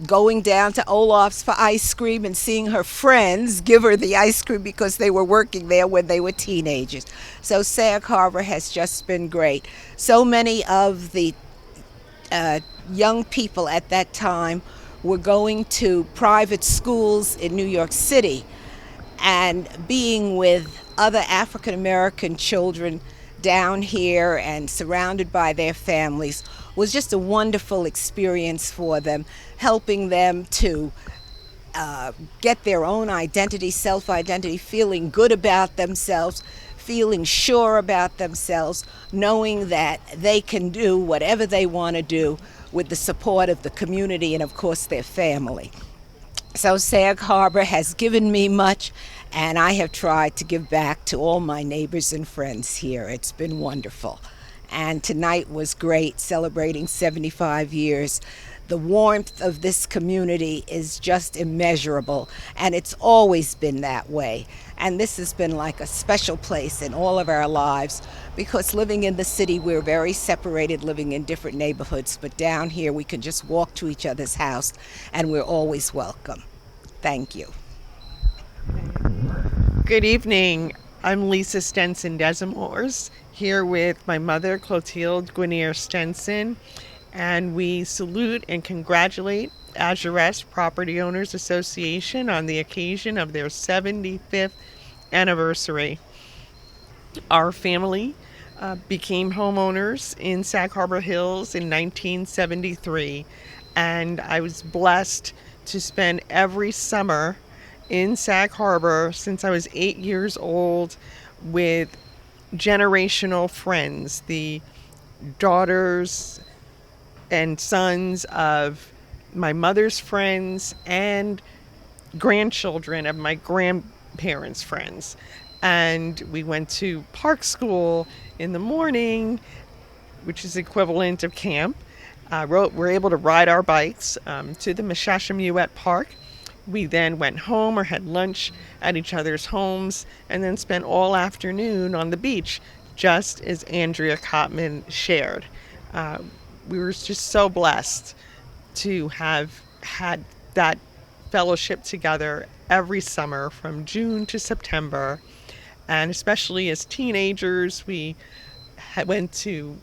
going down to Olaf's for ice cream and seeing her friends give her the ice cream because they were working there when they were teenagers. So Sag Harbor has just been great. So many of the young people at that time were going to private schools in New York City, and being with other African American children down here and surrounded by their families was just a wonderful experience for them, helping them to get their own identity, self-identity, feeling good about themselves, feeling sure about themselves, knowing that they can do whatever they want to do with the support of the community and, of course, their family. So Sag Harbor has given me much, and I have tried to give back to all my neighbors and friends here. It's been wonderful. And tonight was great, celebrating 75 years. The warmth of this community is just immeasurable, and it's always been that way. And this has been like a special place in all of our lives, because living in the city, we're very separated, living in different neighborhoods, but down here we can just walk to each other's house, and we're always welcome. Thank you. Good evening. I'm Lisa Stenson Desimores, here with my mother, Clotilde Guinier Stenson, and we salute and congratulate Azurest Property Owners Association on the occasion of their 75th anniversary. Our family became homeowners in Sag Harbor Hills in 1973, and I was blessed to spend every summer in Sag Harbor since I was 8 years old with generational friends, the daughters and sons of my mother's friends and grandchildren of my grandparents' friends. And we went to park school in the morning, which is equivalent of camp. We're able to ride our bikes to the Meshashamuet Park. We then went home or had lunch at each other's homes, and then spent all afternoon on the beach, just as Andrea Cotman shared. We were just so blessed to have had that fellowship together every summer from June to September. And especially as teenagers, we went to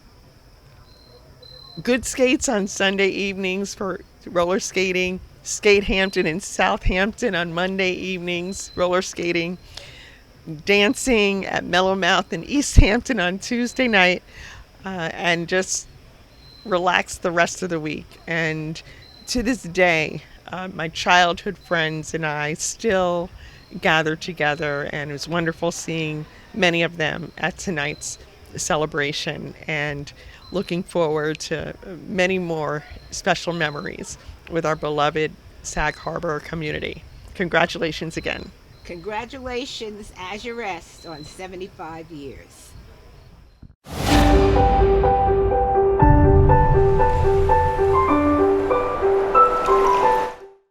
Good Skates on Sunday evenings for roller skating, Skate Hampton and Southampton on Monday evenings, roller skating, dancing at Mellowmouth and East Hampton on Tuesday night, and just relax the rest of the week. And to this day, my childhood friends and I still gather together, and it was wonderful seeing many of them at tonight's celebration, and looking forward to many more special memories with our beloved Sag Harbor community. Congratulations again. Congratulations, Azurest, on 75 years.